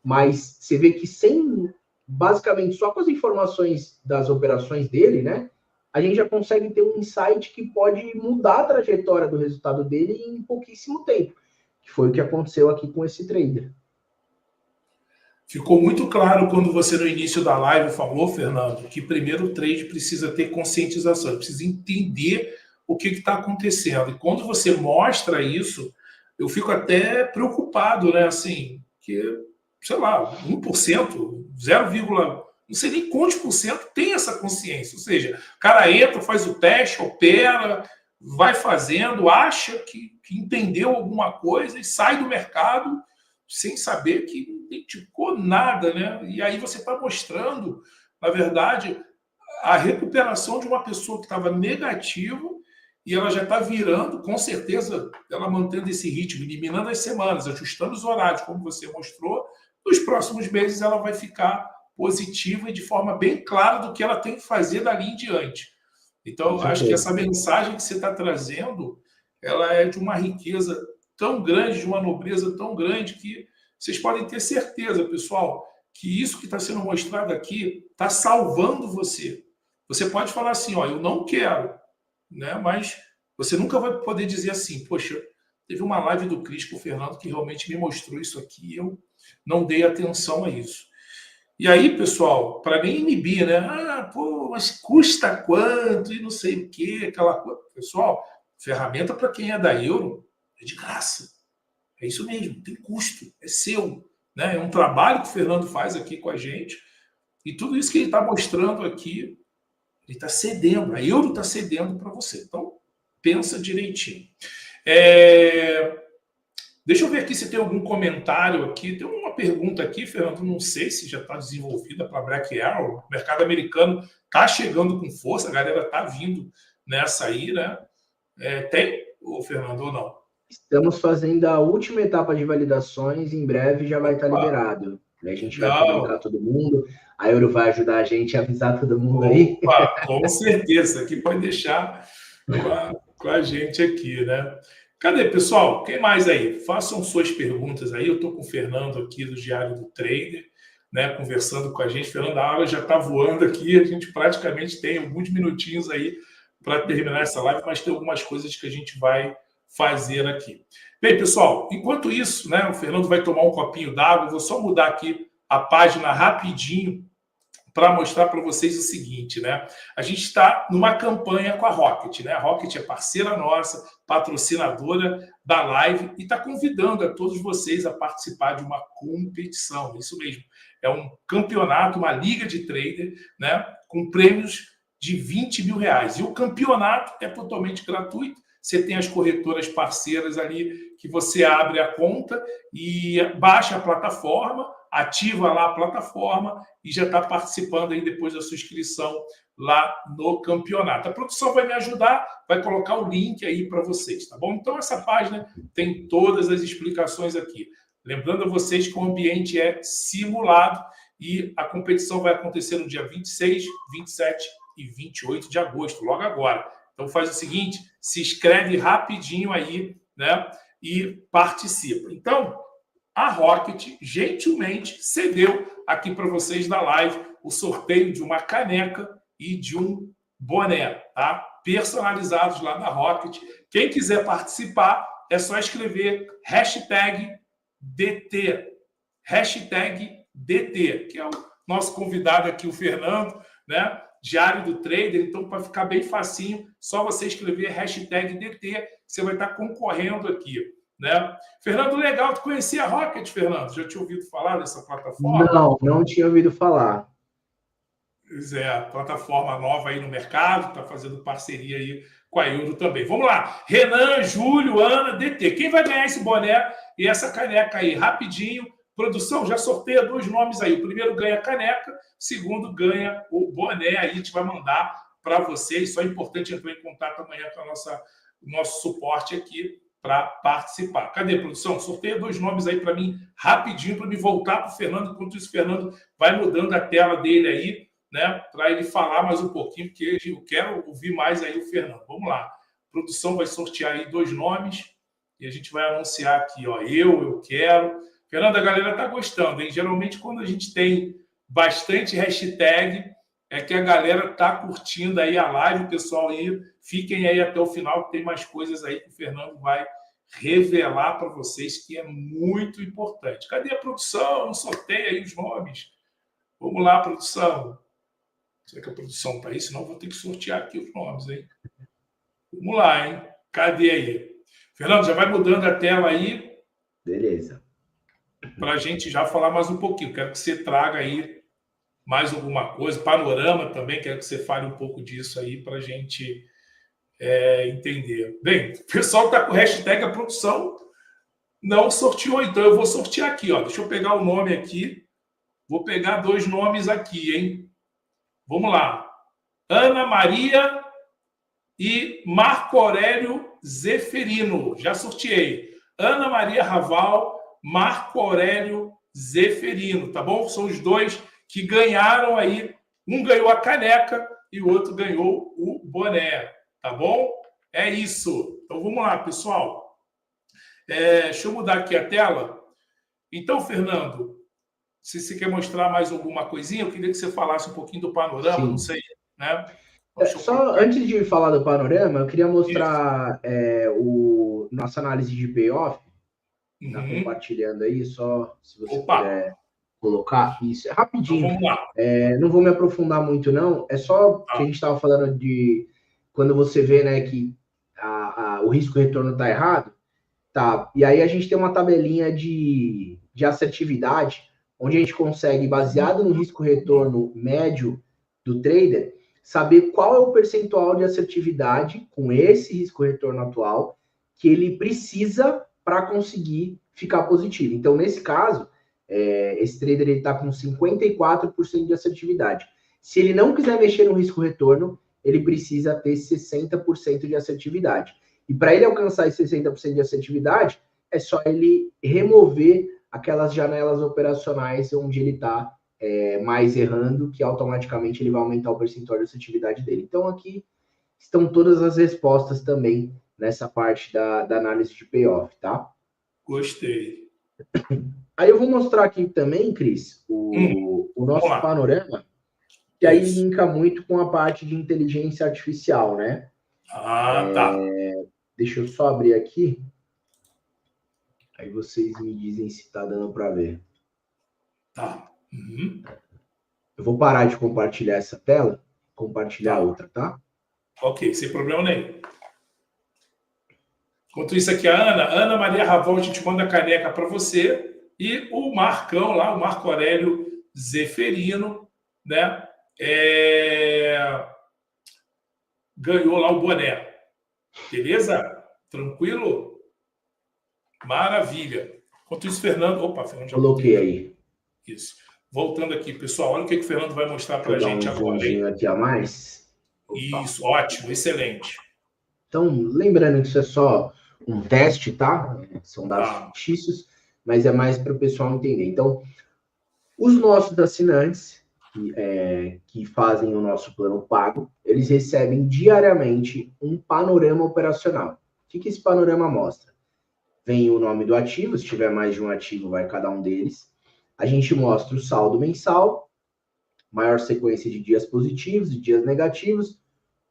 Mas você vê que basicamente, só com as informações das operações dele, né? A gente já consegue ter um insight que pode mudar a trajetória do resultado dele em pouquíssimo tempo, que foi o que aconteceu aqui com esse trader. Ficou muito claro quando você, no início da live, falou, Fernando, que primeiro o trade precisa ter conscientização, precisa entender o que está acontecendo. E quando você mostra isso, eu fico até preocupado, né? Assim, que, sei lá, 1%, 0, não sei nem quantos por cento tem essa consciência. Ou seja, o cara entra, faz o teste, opera, vai fazendo, acha que entendeu alguma coisa e sai do mercado sem saber que não identificou nada, né? E aí você está mostrando, na verdade, a recuperação de uma pessoa que estava negativo e ela já está virando, com certeza, ela mantendo esse ritmo, eliminando as semanas, ajustando os horários, como você mostrou, nos próximos meses ela vai ficar positiva e de forma bem clara do que ela tem que fazer dali em diante. Então, acho que essa mensagem que você está trazendo, ela é de uma riqueza tão grande, de uma nobreza tão grande, que vocês podem ter certeza, pessoal, que isso que está sendo mostrado aqui está salvando você. Você pode falar assim, ó, eu não quero, né? Mas você nunca vai poder dizer assim, poxa, teve uma live do Cris com o Fernando que realmente me mostrou isso aqui e eu não dei atenção a isso. E aí, pessoal, para nem inibir, né? Ah, pô, mas custa quanto e não sei o quê, aquela coisa. Pessoal, ferramenta para quem é da Euro, É de graça. É isso mesmo, tem custo, é seu. Né? É um trabalho que o Fernando faz aqui com a gente. E tudo isso que ele está mostrando aqui, ele está cedendo, a Euro está cedendo para você. Então, pensa direitinho. Deixa eu ver aqui se tem algum comentário aqui. Tem uma pergunta aqui, Fernando, não sei se já está desenvolvida para Black Arrow. O mercado americano está chegando com força, a galera está vindo nessa aí, né? Tem, Fernando, ou não? Estamos fazendo a última etapa de validações, em breve já vai estar liberado. A gente vai comunicar todo mundo, a Euro vai ajudar a gente a avisar todo mundo aí. Com certeza, aqui pode deixar com a gente aqui, né? Cadê, pessoal? Quem mais aí? Façam suas perguntas aí. Eu estou com o Fernando aqui do Diário do Trader, né, conversando com a gente. Fernando, a hora já está voando aqui. A gente praticamente tem alguns minutinhos aí para terminar essa live, mas tem algumas coisas que a gente vai fazer aqui. Bem, pessoal, enquanto isso, né, o Fernando vai tomar um copinho d'água. Vou só mudar aqui a página rapidinho para mostrar para vocês o seguinte, né? A gente está numa campanha com a Rocket, né? A Rocket é parceira nossa, patrocinadora da live e está convidando a todos vocês a participar de uma competição. Isso mesmo, é um campeonato, uma liga de trader, né? Com prêmios de R$20 mil. E o campeonato é totalmente gratuito. Você tem as corretoras parceiras ali que você abre a conta e baixa a plataforma, ativa lá a plataforma e já está participando aí depois da sua inscrição lá no campeonato. A produção vai me ajudar, vai colocar o link aí para vocês, tá bom? Então, essa página tem todas as explicações aqui. Lembrando a vocês que o ambiente é simulado e a competição vai acontecer no dia 26, 27 e 28 de agosto, logo agora. Então, faz o seguinte, se inscreve rapidinho aí, né? E participa. Então, a Rocket gentilmente cedeu aqui para vocês da live o sorteio de uma caneca e de um boné, tá? Personalizados lá da Rocket. Quem quiser participar, é só escrever #DT. #DT, que é o nosso convidado aqui, o Fernando, né? Diário do Trader. Então, para ficar bem facinho, só você escrever #DT, você vai estar concorrendo aqui. Né? Fernando, legal, tu conhecia a Rocket, Fernando? Já tinha ouvido falar dessa plataforma? Não tinha ouvido falar. Pois é, plataforma nova aí no mercado, está fazendo parceria aí com a Euro também. Vamos lá, Renan, Júlio, Ana, DT. Quem vai ganhar esse boné e essa caneca aí? Rapidinho, produção, já sorteia 2 nomes aí. O primeiro ganha a caneca, o segundo ganha o boné. Aí a gente vai mandar para vocês. Só é importante entrar em contato amanhã com o nosso suporte aqui para participar. Cadê, produção? Sorteia 2 nomes aí para mim, rapidinho, para me voltar para o Fernando, enquanto isso o Fernando vai mudando a tela dele aí, né, para ele falar mais um pouquinho, porque eu quero ouvir mais aí o Fernando. Vamos lá. A produção vai sortear aí 2 nomes e a gente vai anunciar aqui, ó, eu quero. Fernando, a galera está gostando, hein? Geralmente, quando a gente tem bastante hashtag, é que a galera está curtindo aí a live, pessoal, aí fiquem aí até o final, que tem mais coisas aí que o Fernando vai revelar para vocês, que é muito importante. Cadê a produção? Não sorteia aí os nomes. Vamos lá, produção. Será que a produção está aí? Senão eu vou ter que sortear aqui os nomes, hein? Vamos lá, hein? Cadê aí? Fernando, já vai mudando a tela aí. Beleza. Para a gente já falar mais um pouquinho. Quero que você traga aí mais alguma coisa, panorama também, quero que você fale um pouco disso aí para a gente entender. Bem, o pessoal está com hashtag a produção não sorteou, então eu vou sortear aqui, ó. Deixa eu pegar o nome aqui, vou pegar 2 nomes aqui, hein? Vamos lá. Ana Maria e Marco Aurélio Zeferino, já sorteei. Ana Maria Raval, Marco Aurélio Zeferino, tá bom? São os 2 que ganharam aí, um ganhou a caneca e o outro ganhou o boné, tá bom? É isso. Então, vamos lá, pessoal. Deixa eu mudar aqui a tela. Então, Fernando, se você quer mostrar mais alguma coisinha, eu queria que você falasse um pouquinho do panorama, Sim. Não sei, né? Só antes de falar do panorama, eu queria mostrar nossa análise de payoff, tá compartilhando aí, só se você puder colocar isso rapidinho. Então, vamos lá. Não vou me aprofundar muito, não. É só que a gente estava falando de quando você vê, né, que o risco-retorno está errado. Tá, e aí a gente tem uma tabelinha de assertividade, onde a gente consegue, baseado no risco-retorno médio do trader, saber qual é o percentual de assertividade com esse risco-retorno atual que ele precisa para conseguir ficar positivo. Então, nesse caso, esse trader está com 54% de assertividade. Se ele não quiser mexer no risco-retorno, ele precisa ter 60% de assertividade. E para ele alcançar esse 60% de assertividade, é só ele remover aquelas janelas operacionais onde ele está mais errando, que automaticamente ele vai aumentar o percentual de assertividade dele. Então, aqui estão todas as respostas também nessa parte da análise de payoff, tá? Gostei. Aí eu vou mostrar aqui também, Cris, o nosso panorama, que aí linka muito com a parte de inteligência artificial, né? Tá. Deixa eu só abrir aqui. Aí vocês me dizem se tá dando para ver. Tá. Uhum. Eu vou parar de compartilhar essa tela, compartilhar outra, tá? Ok, sem problema nenhum. Enquanto isso aqui, a Ana Maria Ravol, a gente manda a caneca para você. E o Marcão lá, o Marco Aurélio Zeferino, né? Ganhou lá o boné. Beleza? Tranquilo? Maravilha. Enquanto isso, Fernando... Opa, Fernando já coloquei aí. Isso. Voltando aqui, pessoal, olha o que o Fernando vai mostrar para a gente agora. Hein? Aqui a mais. Opa. Isso, ótimo, excelente. Então, lembrando que isso é só um teste, tá? São dados fictícios, mas é mais para o pessoal entender. Então, os nossos assinantes que fazem o nosso plano pago, eles recebem diariamente um panorama operacional. O que esse panorama mostra? Vem o nome do ativo, se tiver mais de um ativo, vai cada um deles. A gente mostra o saldo mensal, maior sequência de dias positivos e dias negativos,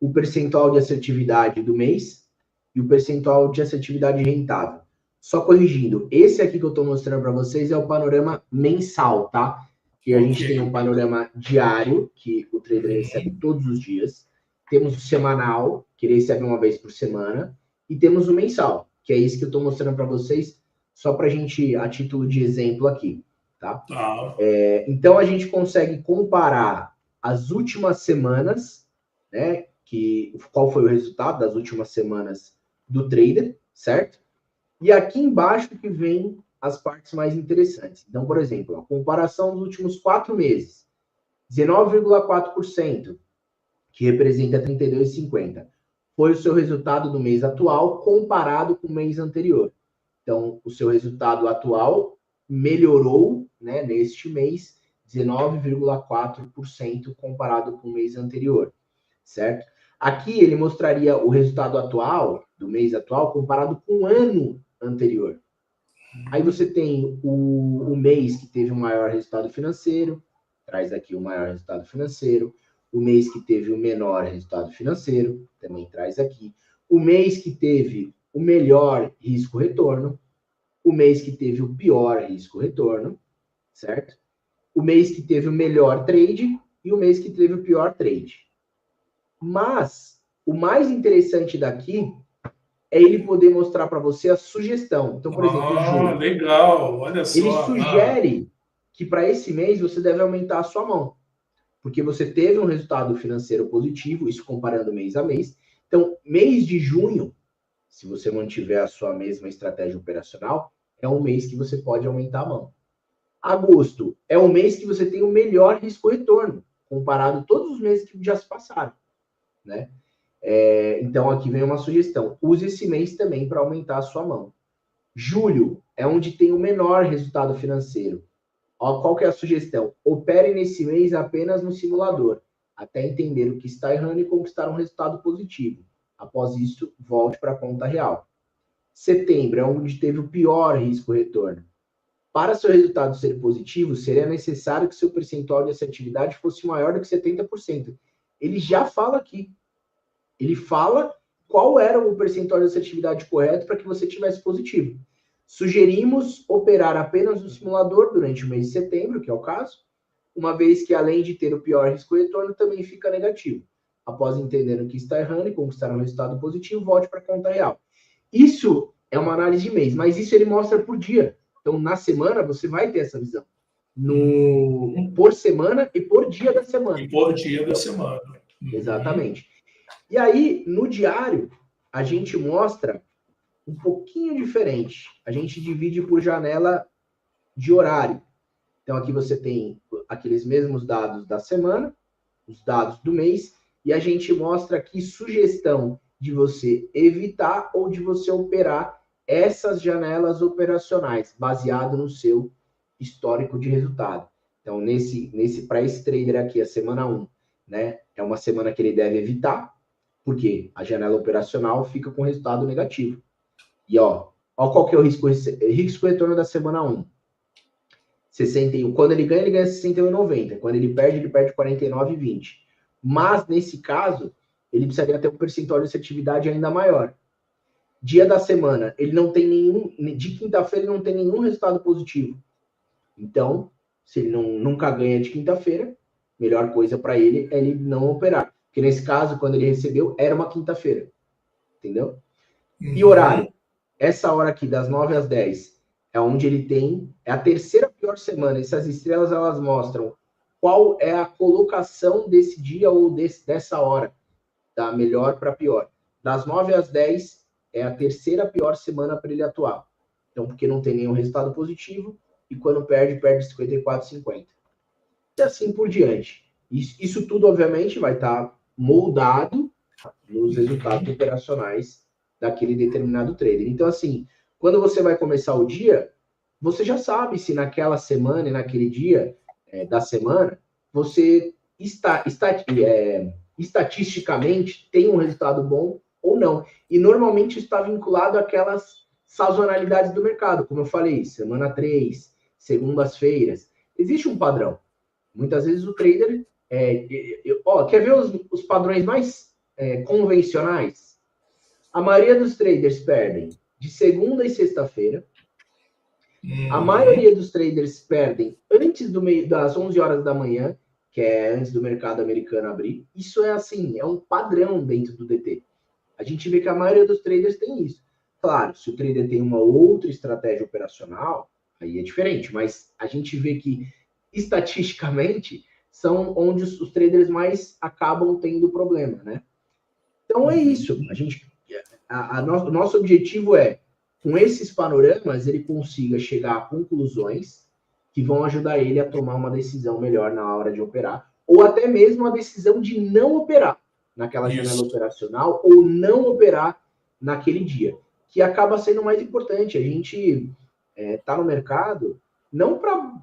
o percentual de assertividade do mês e o percentual de assertividade rentável. Só corrigindo, esse aqui que eu estou mostrando para vocês é o panorama mensal, tá? Que a gente tem um panorama diário, que o trader recebe todos os dias. Temos o semanal, que ele recebe uma vez por semana. E temos o mensal, que é isso que eu estou mostrando para vocês, só para a gente, a título de exemplo aqui, tá? Então, a gente consegue comparar as últimas semanas, né? Qual foi o resultado das últimas semanas do trader, certo? E aqui embaixo que vem as partes mais interessantes. Então, por exemplo, a comparação dos últimos 4 meses. 19,4%, que representa 32,50. Foi o seu resultado do mês atual comparado com o mês anterior. Então, o seu resultado atual melhorou, né, neste mês, 19,4% comparado com o mês anterior, certo? Aqui ele mostraria o resultado atual, do mês atual, comparado com o ano anterior. Aí você tem o mês que teve o maior resultado financeiro, traz aqui o maior resultado financeiro. O mês que teve o menor resultado financeiro, também traz aqui. O mês que teve o melhor risco-retorno. O mês que teve o pior risco-retorno, certo? O mês que teve o melhor trade e o mês que teve o pior trade. Mas o mais interessante daqui é ele poder mostrar para você a sugestão. Então, por exemplo, o Júlio. Legal, olha só. Ele sugere que para esse mês você deve aumentar a sua mão. Porque você teve um resultado financeiro positivo, isso comparando mês a mês. Então, mês de junho, se você mantiver a sua mesma estratégia operacional, é um mês que você pode aumentar a mão. Agosto é um mês que você tem o melhor risco-retorno, comparado a todos os meses que já se passaram, né? Então, aqui vem uma sugestão. Use esse mês também para aumentar a sua mão. Julho é onde tem o menor resultado financeiro. Qual que é a sugestão? Opere nesse mês apenas no simulador, até entender o que está errando e conquistar um resultado positivo. Após isso, volte para a conta real. Setembro é onde teve o pior risco-retorno. Para seu resultado ser positivo, seria necessário que seu percentual de assertividade fosse maior do que 70%. Ele já fala aqui. Ele fala qual era o percentual de assertividade correto para que você tivesse positivo. Sugerimos operar apenas no simulador durante o mês de setembro, que é o caso, uma vez que, além de ter o pior risco-retorno, também fica negativo. Após entender o que está errando e conquistar um resultado positivo, volte para a conta real. Isso é uma análise de mês, mas isso ele mostra por dia. Então, na semana, você vai ter essa visão. Por semana e por dia da semana. E por dia da semana. Exatamente. E aí, no diário, a gente mostra um pouquinho diferente. A gente divide por janela de horário. Então, aqui você tem aqueles mesmos dados da semana, os dados do mês, e a gente mostra aqui sugestão de você evitar ou de você operar essas janelas operacionais, baseado no seu histórico de resultado. Então, para esse trader aqui, a semana 1, né, é uma semana que ele deve evitar, porque a janela operacional fica com resultado negativo. E ó qual que é o risco retorno da semana 1. 61. Quando ele ganha 61,90. Quando ele perde 49,20. Mas, nesse caso, ele precisaria ter um percentual de assertividade ainda maior. Dia da semana, ele não tem de quinta-feira, ele não tem nenhum resultado positivo. Então, se ele nunca ganha de quinta-feira, melhor coisa para ele é ele não operar. Porque nesse caso, quando ele recebeu, era uma quinta-feira. Entendeu? E horário? Essa hora aqui, das 9 às 10, é onde ele tem... É a terceira pior semana. Essas estrelas, elas mostram qual é a colocação desse dia ou dessa hora. Da melhor para pior. Das 9 às 10, é a terceira pior semana para ele atuar. Então, porque não tem nenhum resultado positivo. E quando perde 54,50. E assim por diante. Isso tudo, obviamente, vai estar moldado nos resultados operacionais daquele determinado trader. Então, assim, quando você vai começar o dia, você já sabe se naquela semana e naquele dia da semana, você estatisticamente tem um resultado bom ou não. E normalmente está vinculado àquelas sazonalidades do mercado, como eu falei, semana 3, segundas-feiras. Existe um padrão. Muitas vezes o trader... quer ver os padrões mais convencionais? A maioria dos traders perdem de segunda e sexta-feira. A maioria dos traders perdem antes das 11 horas da manhã, que é antes do mercado americano abrir. Isso é assim, é um padrão dentro do DT. A gente vê que a maioria dos traders tem isso. Claro, se o trader tem uma outra estratégia operacional, aí é diferente, mas a gente vê que, estatisticamente, são onde os traders mais acabam tendo problema, né? Então é isso. O nosso objetivo é, com esses panoramas, ele consiga chegar a conclusões que vão ajudar ele a tomar uma decisão melhor na hora de operar, ou até mesmo a decisão de não operar naquela janela operacional ou não operar naquele dia, que acaba sendo mais importante. A gente está no mercado não para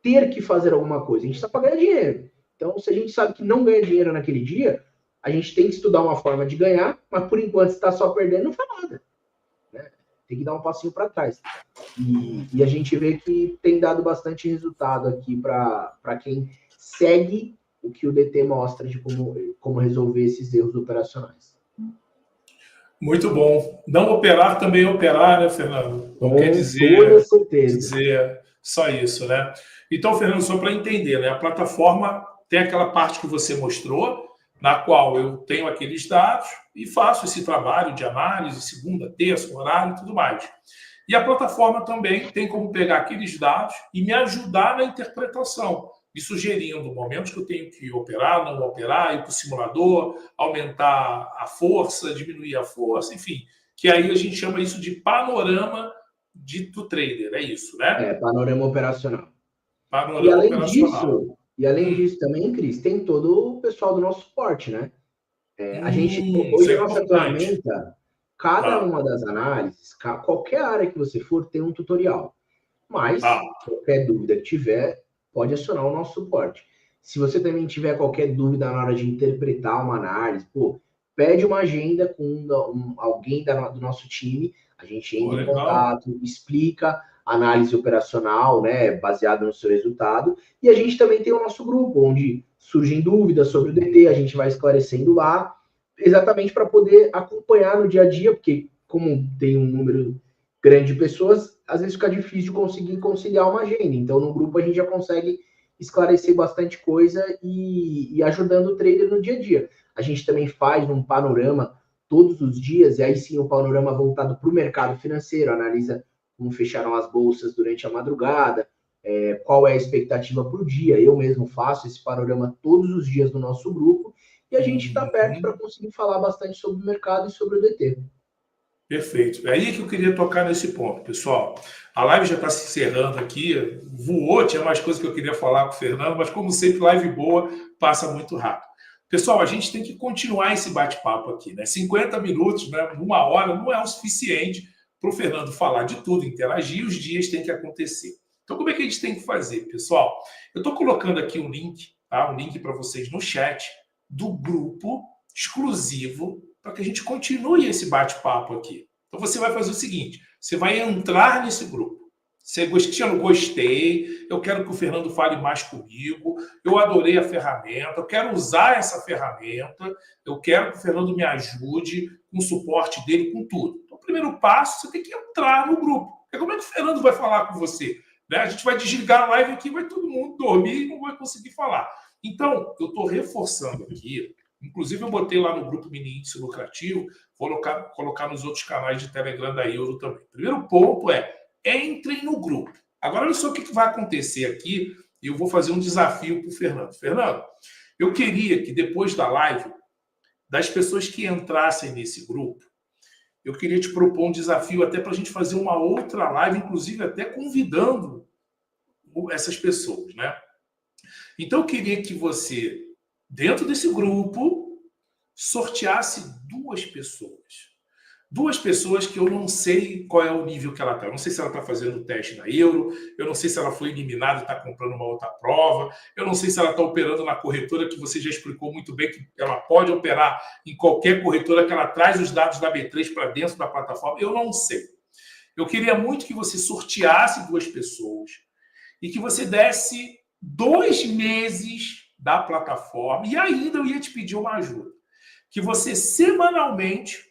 ter que fazer alguma coisa, a gente está para ganhar dinheiro. Então, se a gente sabe que não ganha dinheiro naquele dia, a gente tem que estudar uma forma de ganhar, mas por enquanto, se está só perdendo, não faz nada. Né? Tem que dar um passinho para trás. E a gente vê que tem dado bastante resultado aqui para quem segue o que o DT mostra de como resolver esses erros operacionais. Muito bom. Não operar também é operar, né, Fernando? Não quer toda certeza. dizer só isso, né? Então, Fernando, só para entender, né? A plataforma tem aquela parte que você mostrou, na qual eu tenho aqueles dados e faço esse trabalho de análise, segunda, terça, horário e tudo mais. E a plataforma também tem como pegar aqueles dados e me ajudar na interpretação, me sugerindo momentos que eu tenho que operar, não operar, ir para o simulador, aumentar a força, diminuir a força, enfim. Que aí a gente chama isso de panorama do trader, é isso, né? Panorama operacional. Panorama operacional. E além disso também, Cris, tem todo o pessoal do nosso suporte, né? A gente, hoje a nossa ferramenta, cada uma das análises, qualquer área que você for, tem um tutorial. Mas, qualquer dúvida que tiver, pode acionar o nosso suporte. Se você também tiver qualquer dúvida na hora de interpretar uma análise, pede uma agenda com alguém do nosso time, a gente entra em contato, explica a análise operacional, né, baseada no seu resultado, e a gente também tem o nosso grupo, onde surgem dúvidas sobre o DT, a gente vai esclarecendo lá, exatamente para poder acompanhar no dia a dia, porque como tem um número grande de pessoas, às vezes fica difícil de conseguir conciliar uma agenda. Então, no grupo, a gente já consegue esclarecer bastante coisa e ajudando o trader no dia a dia. A gente também faz um panorama todos os dias, e aí sim o panorama voltado para o mercado financeiro, analisa como fecharam as bolsas durante a madrugada, qual é a expectativa para o dia. Eu mesmo faço esse panorama todos os dias no nosso grupo, e a gente está perto para conseguir falar bastante sobre o mercado e sobre o DT. Perfeito. É aí que eu queria tocar nesse ponto, pessoal. A live já está se encerrando aqui, voou, tinha mais coisas que eu queria falar com o Fernando, mas como sempre, live boa passa muito rápido. Pessoal, a gente tem que continuar esse bate-papo aqui, né? 50 minutos, né? 1 hora não é o suficiente para o Fernando falar de tudo, interagir, os dias têm que acontecer. Então, como é que a gente tem que fazer, pessoal? Eu estou colocando aqui um link, tá? Um link para vocês no chat do grupo exclusivo para que a gente continue esse bate-papo aqui. Então, você vai fazer o seguinte, você vai entrar nesse grupo. Você gostei, eu quero que o Fernando fale mais comigo, eu adorei a ferramenta, eu quero usar essa ferramenta, eu quero que o Fernando me ajude com o suporte dele, com tudo. Então, o primeiro passo, você tem que entrar no grupo. Porque como é que o Fernando vai falar com você? Né? A gente vai desligar a live aqui, vai todo mundo dormir e não vai conseguir falar. Então, eu estou reforçando aqui, inclusive eu botei lá no grupo Mini Índice Lucrativo, vou colocar nos outros canais de Telegram da Euro também. O primeiro ponto entrem no grupo. Agora, olha só o que vai acontecer aqui, e eu vou fazer um desafio para o Fernando. Fernando, eu queria que depois da live, das pessoas que entrassem nesse grupo, eu queria te propor um desafio até para a gente fazer uma outra live, inclusive até convidando essas pessoas, né? Então, eu queria que você, dentro desse grupo, sorteasse 2 pessoas. 2 pessoas que eu não sei qual é o nível que ela está. Eu não sei se ela está fazendo o teste na Euro, eu não sei se ela foi eliminada e está comprando uma outra prova, eu não sei se ela está operando na corretora, que você já explicou muito bem que ela pode operar em qualquer corretora, que ela traz os dados da B3 para dentro da plataforma. Eu não sei. Eu queria muito que você sorteasse 2 pessoas e que você desse 2 meses da plataforma, e ainda eu ia te pedir uma ajuda. Que você semanalmente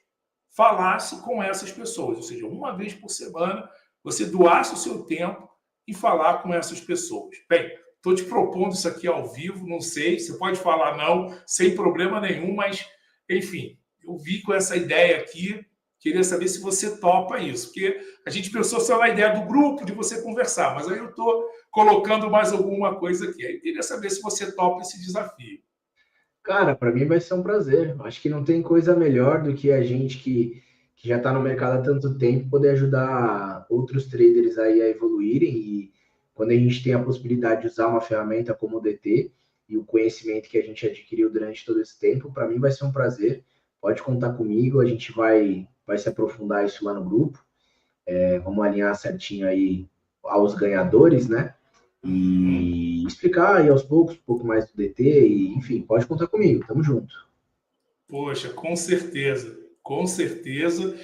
falasse com essas pessoas, ou seja, 1 vez por semana, você doasse o seu tempo e falar com essas pessoas. Bem, estou te propondo isso aqui ao vivo, não sei, você pode falar não, sem problema nenhum, mas, enfim, eu vi com essa ideia aqui, queria saber se você topa isso, porque a gente pensou só na ideia do grupo, de você conversar, mas aí eu estou colocando mais alguma coisa aqui. Aí eu queria saber se você topa esse desafio. Cara, para mim vai ser um prazer. Acho que não tem coisa melhor do que a gente que já está no mercado há tanto tempo poder ajudar outros traders aí a evoluírem. E quando a gente tem a possibilidade de usar uma ferramenta como o DT e o conhecimento que a gente adquiriu durante todo esse tempo, para mim vai ser um prazer. Pode contar comigo, a gente vai se aprofundar isso lá no grupo. Vamos alinhar certinho aí aos ganhadores, né? E explicar aí aos poucos um pouco mais do DT e, enfim, pode contar comigo, tamo junto. Poxa, com certeza, com certeza.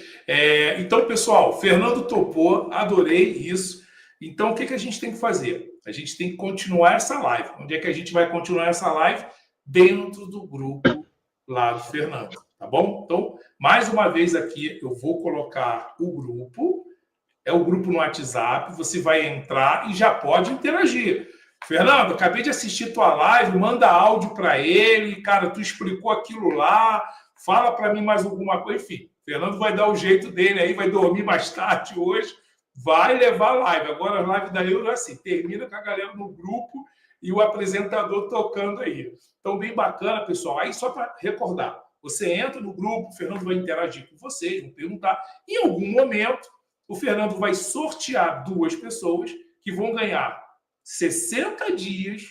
Então, pessoal, Fernando topou, adorei isso. Então, o que a gente tem que fazer? A gente tem que continuar essa live. Onde é que a gente vai continuar essa live? Dentro do grupo lá do Fernando, tá bom? Então, mais uma vez aqui, eu vou colocar o grupo. É o grupo no WhatsApp, você vai entrar e já pode interagir. Fernando, acabei de assistir tua live, manda áudio para ele, cara, tu explicou aquilo lá, fala para mim mais alguma coisa, enfim. Fernando vai dar o jeito dele aí, vai dormir mais tarde hoje, vai levar a live. Agora a live da Euro é assim, termina com a galera no grupo e o apresentador tocando aí. Então, bem bacana, pessoal. Aí, só para recordar, você entra no grupo, o Fernando vai interagir com vocês, vão perguntar. Em algum momento, o Fernando vai sortear 2 pessoas que vão ganhar 60 dias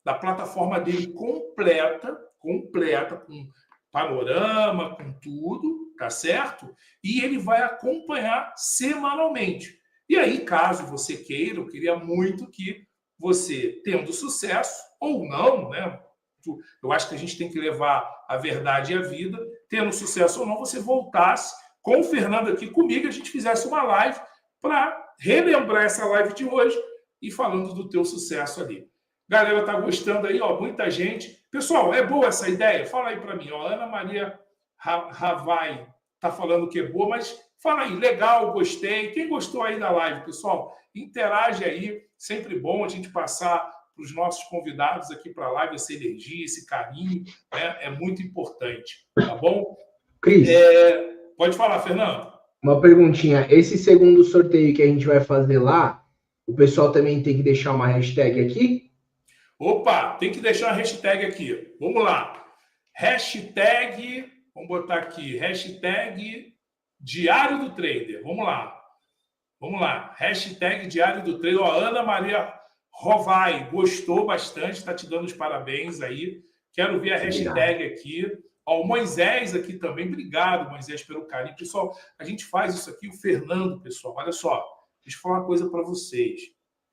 da plataforma dele completa, com panorama, com tudo, tá certo? E ele vai acompanhar semanalmente. E aí, caso você queira, eu queria muito que você, tendo sucesso ou não, né? Eu acho que a gente tem que levar a verdade e a vida, tendo sucesso ou não, você voltasse com o Fernando aqui comigo, a gente fizesse uma live para relembrar essa live de hoje e falando do teu sucesso ali. Galera, tá gostando aí, ó, muita gente. Pessoal, é boa essa ideia? Fala aí para mim, ó. Ana Maria Ravai tá falando que é boa, mas fala aí, legal, gostei. Quem gostou aí da live, pessoal? Interage aí, sempre bom a gente passar para os nossos convidados aqui para a live essa energia, esse carinho, né? É muito importante, tá bom? Cris, pode falar, Fernando. uma perguntinha. Esse segundo sorteio que a gente vai fazer lá, o pessoal também tem que deixar uma hashtag aqui? Opa, tem que deixar uma hashtag aqui. Vamos lá. Hashtag, vamos botar aqui, hashtag Diário do Trader. Vamos lá. Vamos lá. Hashtag Diário do Trader. Ó, Ana Maria Rovai, gostou bastante, está te dando os parabéns aí. Quero ver a hashtag aqui. Ó, o Moisés aqui também. Obrigado, Moisés, pelo carinho. Pessoal, a gente faz isso aqui. O Fernando, pessoal, olha só. Deixa eu falar uma coisa para vocês.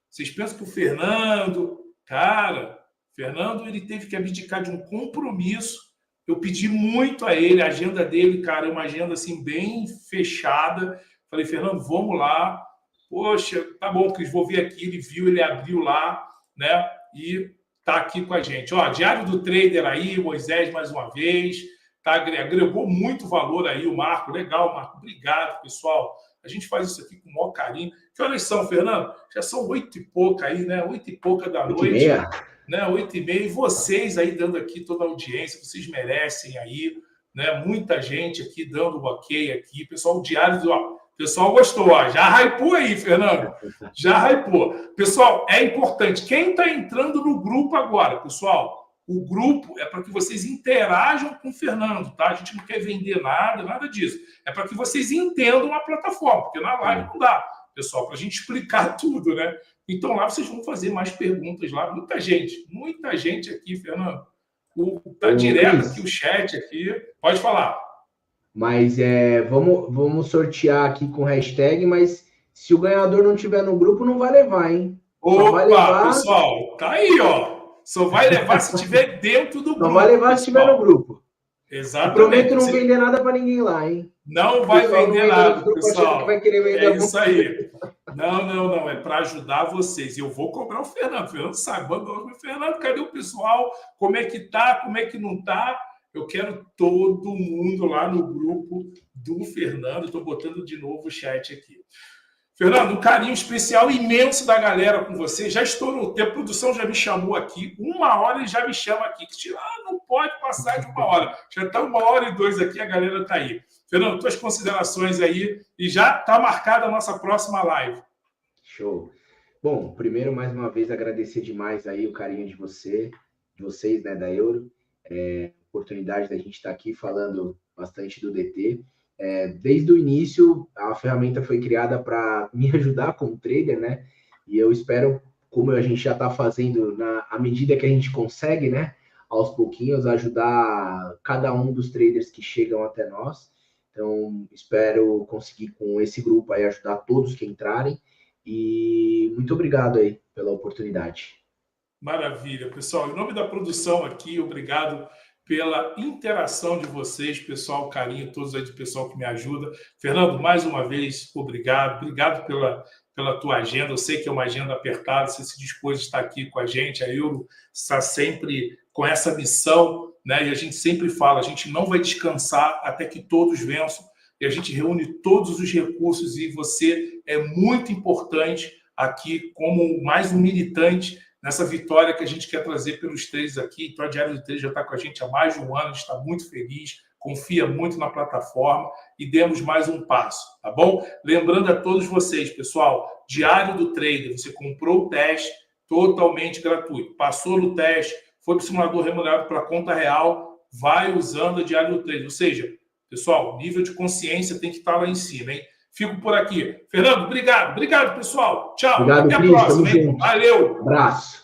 Vocês pensam que o Fernando... Cara, Fernando, ele teve que abdicar de um compromisso. Eu pedi muito a ele, a agenda dele, cara, é uma agenda assim bem fechada. Falei, Fernando, vamos lá. Poxa, tá bom, Cris, vou ver aqui. Ele viu, ele abriu lá, né? E tá aqui com a gente. Ó, Diário do Trader aí, Moisés mais uma vez. Tá, agregou muito valor aí o Marco. Legal, Marco. Obrigado, pessoal. A gente faz isso aqui com o maior carinho. Que horas são, Fernando? Já são 8 e pouca aí, né? 8 e pouca da noite. 8h30. Né? 8h30. E vocês aí dando aqui toda a audiência, vocês merecem aí, né? Muita gente aqui dando o ok aqui. Pessoal, o diário do... Ó, pessoal gostou, ó. Já hypou aí, Fernando. Já hypou. Pessoal, é importante. Quem está entrando no grupo agora, pessoal, o grupo é para que vocês interajam com o Fernando, tá? A gente não quer vender nada, nada disso. É para que vocês entendam a plataforma, porque na live não dá, pessoal, para a gente explicar tudo, né? Então lá vocês vão fazer mais perguntas lá. Muita gente aqui, Fernando. Tá direto aqui o chat aqui. Pode falar. Mas vamos sortear aqui com hashtag, mas se o ganhador não tiver no grupo, não vai levar, hein? Opa, vai levar... pessoal, tá aí, ó. Só vai levar se estiver dentro do grupo. Não vai levar se estiver no grupo. Exatamente. Eu prometo não vender nada para ninguém lá, hein? Não vai vender nada, pessoal. Que vai querer vender isso aí. Não. É para ajudar vocês. E eu vou cobrar o Fernando. O Fernando sabe. Fernando, cadê o pessoal? Como é que tá? Como é que não tá? Eu quero todo mundo lá no grupo do Fernando. Estou botando de novo o chat aqui. Fernando, um carinho especial imenso da galera com você. Já estou no tempo, a produção já me chamou aqui. 1h e já me chama aqui. Não pode passar de 1h. Já está 1h02 aqui, a galera está aí. Fernando, tuas considerações aí. E já está marcada a nossa próxima live. Show. Bom, primeiro, mais uma vez, agradecer demais aí o carinho de vocês, né, da Euro. Oportunidade da gente estar aqui falando bastante do DT. Desde o início, a ferramenta foi criada para me ajudar como trader, né? E eu espero, como a gente já está fazendo, à medida que a gente consegue, né? Aos pouquinhos, ajudar cada um dos traders que chegam até nós. Então, espero conseguir com esse grupo aí ajudar todos que entrarem. E muito obrigado aí pela oportunidade. Maravilha, pessoal. Em nome da produção aqui, obrigado pela interação de vocês, pessoal, carinho, todos aí do pessoal que me ajuda. Fernando, mais uma vez, obrigado. Obrigado pela tua agenda. Eu sei que é uma agenda apertada, você se dispôs a estar aqui com a gente. A Euro está sempre com essa missão, né? E a gente sempre fala, a gente não vai descansar até que todos vençam. E a gente reúne todos os recursos e você é muito importante aqui como mais um militante nessa vitória que a gente quer trazer pelos três aqui. Então, a Diário do Trader já está com a gente há mais de 1 ano, a gente está muito feliz, confia muito na plataforma e demos mais um passo, tá bom? Lembrando a todos vocês, pessoal, Diário do Trader, você comprou o teste totalmente gratuito, passou no teste, foi para o simulador remunerado para a conta real, vai usando a Diário do Trader. Ou seja, pessoal, nível de consciência tem que estar lá em cima, hein? Fico por aqui. Fernando, obrigado. Obrigado, pessoal. Tchau. Obrigado, até a Cris, próxima, hein? Valeu. Abraço.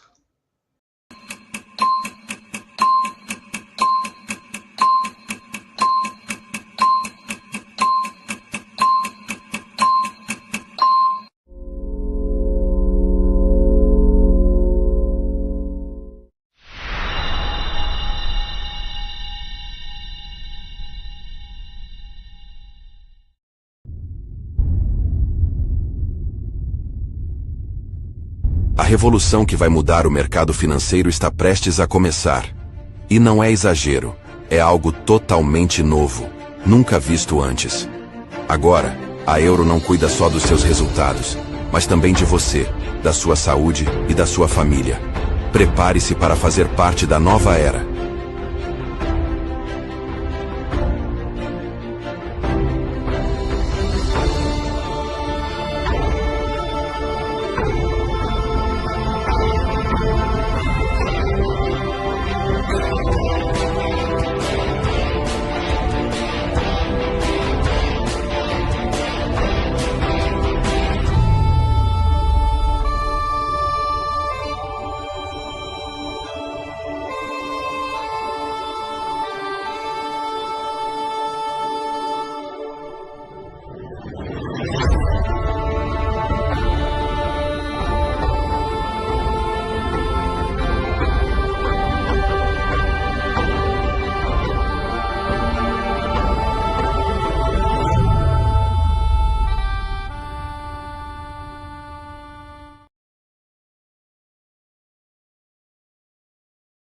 A revolução que vai mudar o mercado financeiro está prestes a começar. E não é exagero, é algo totalmente novo, nunca visto antes. Agora, a Euro não cuida só dos seus resultados, mas também de você, da sua saúde e da sua família. Prepare-se para fazer parte da nova era.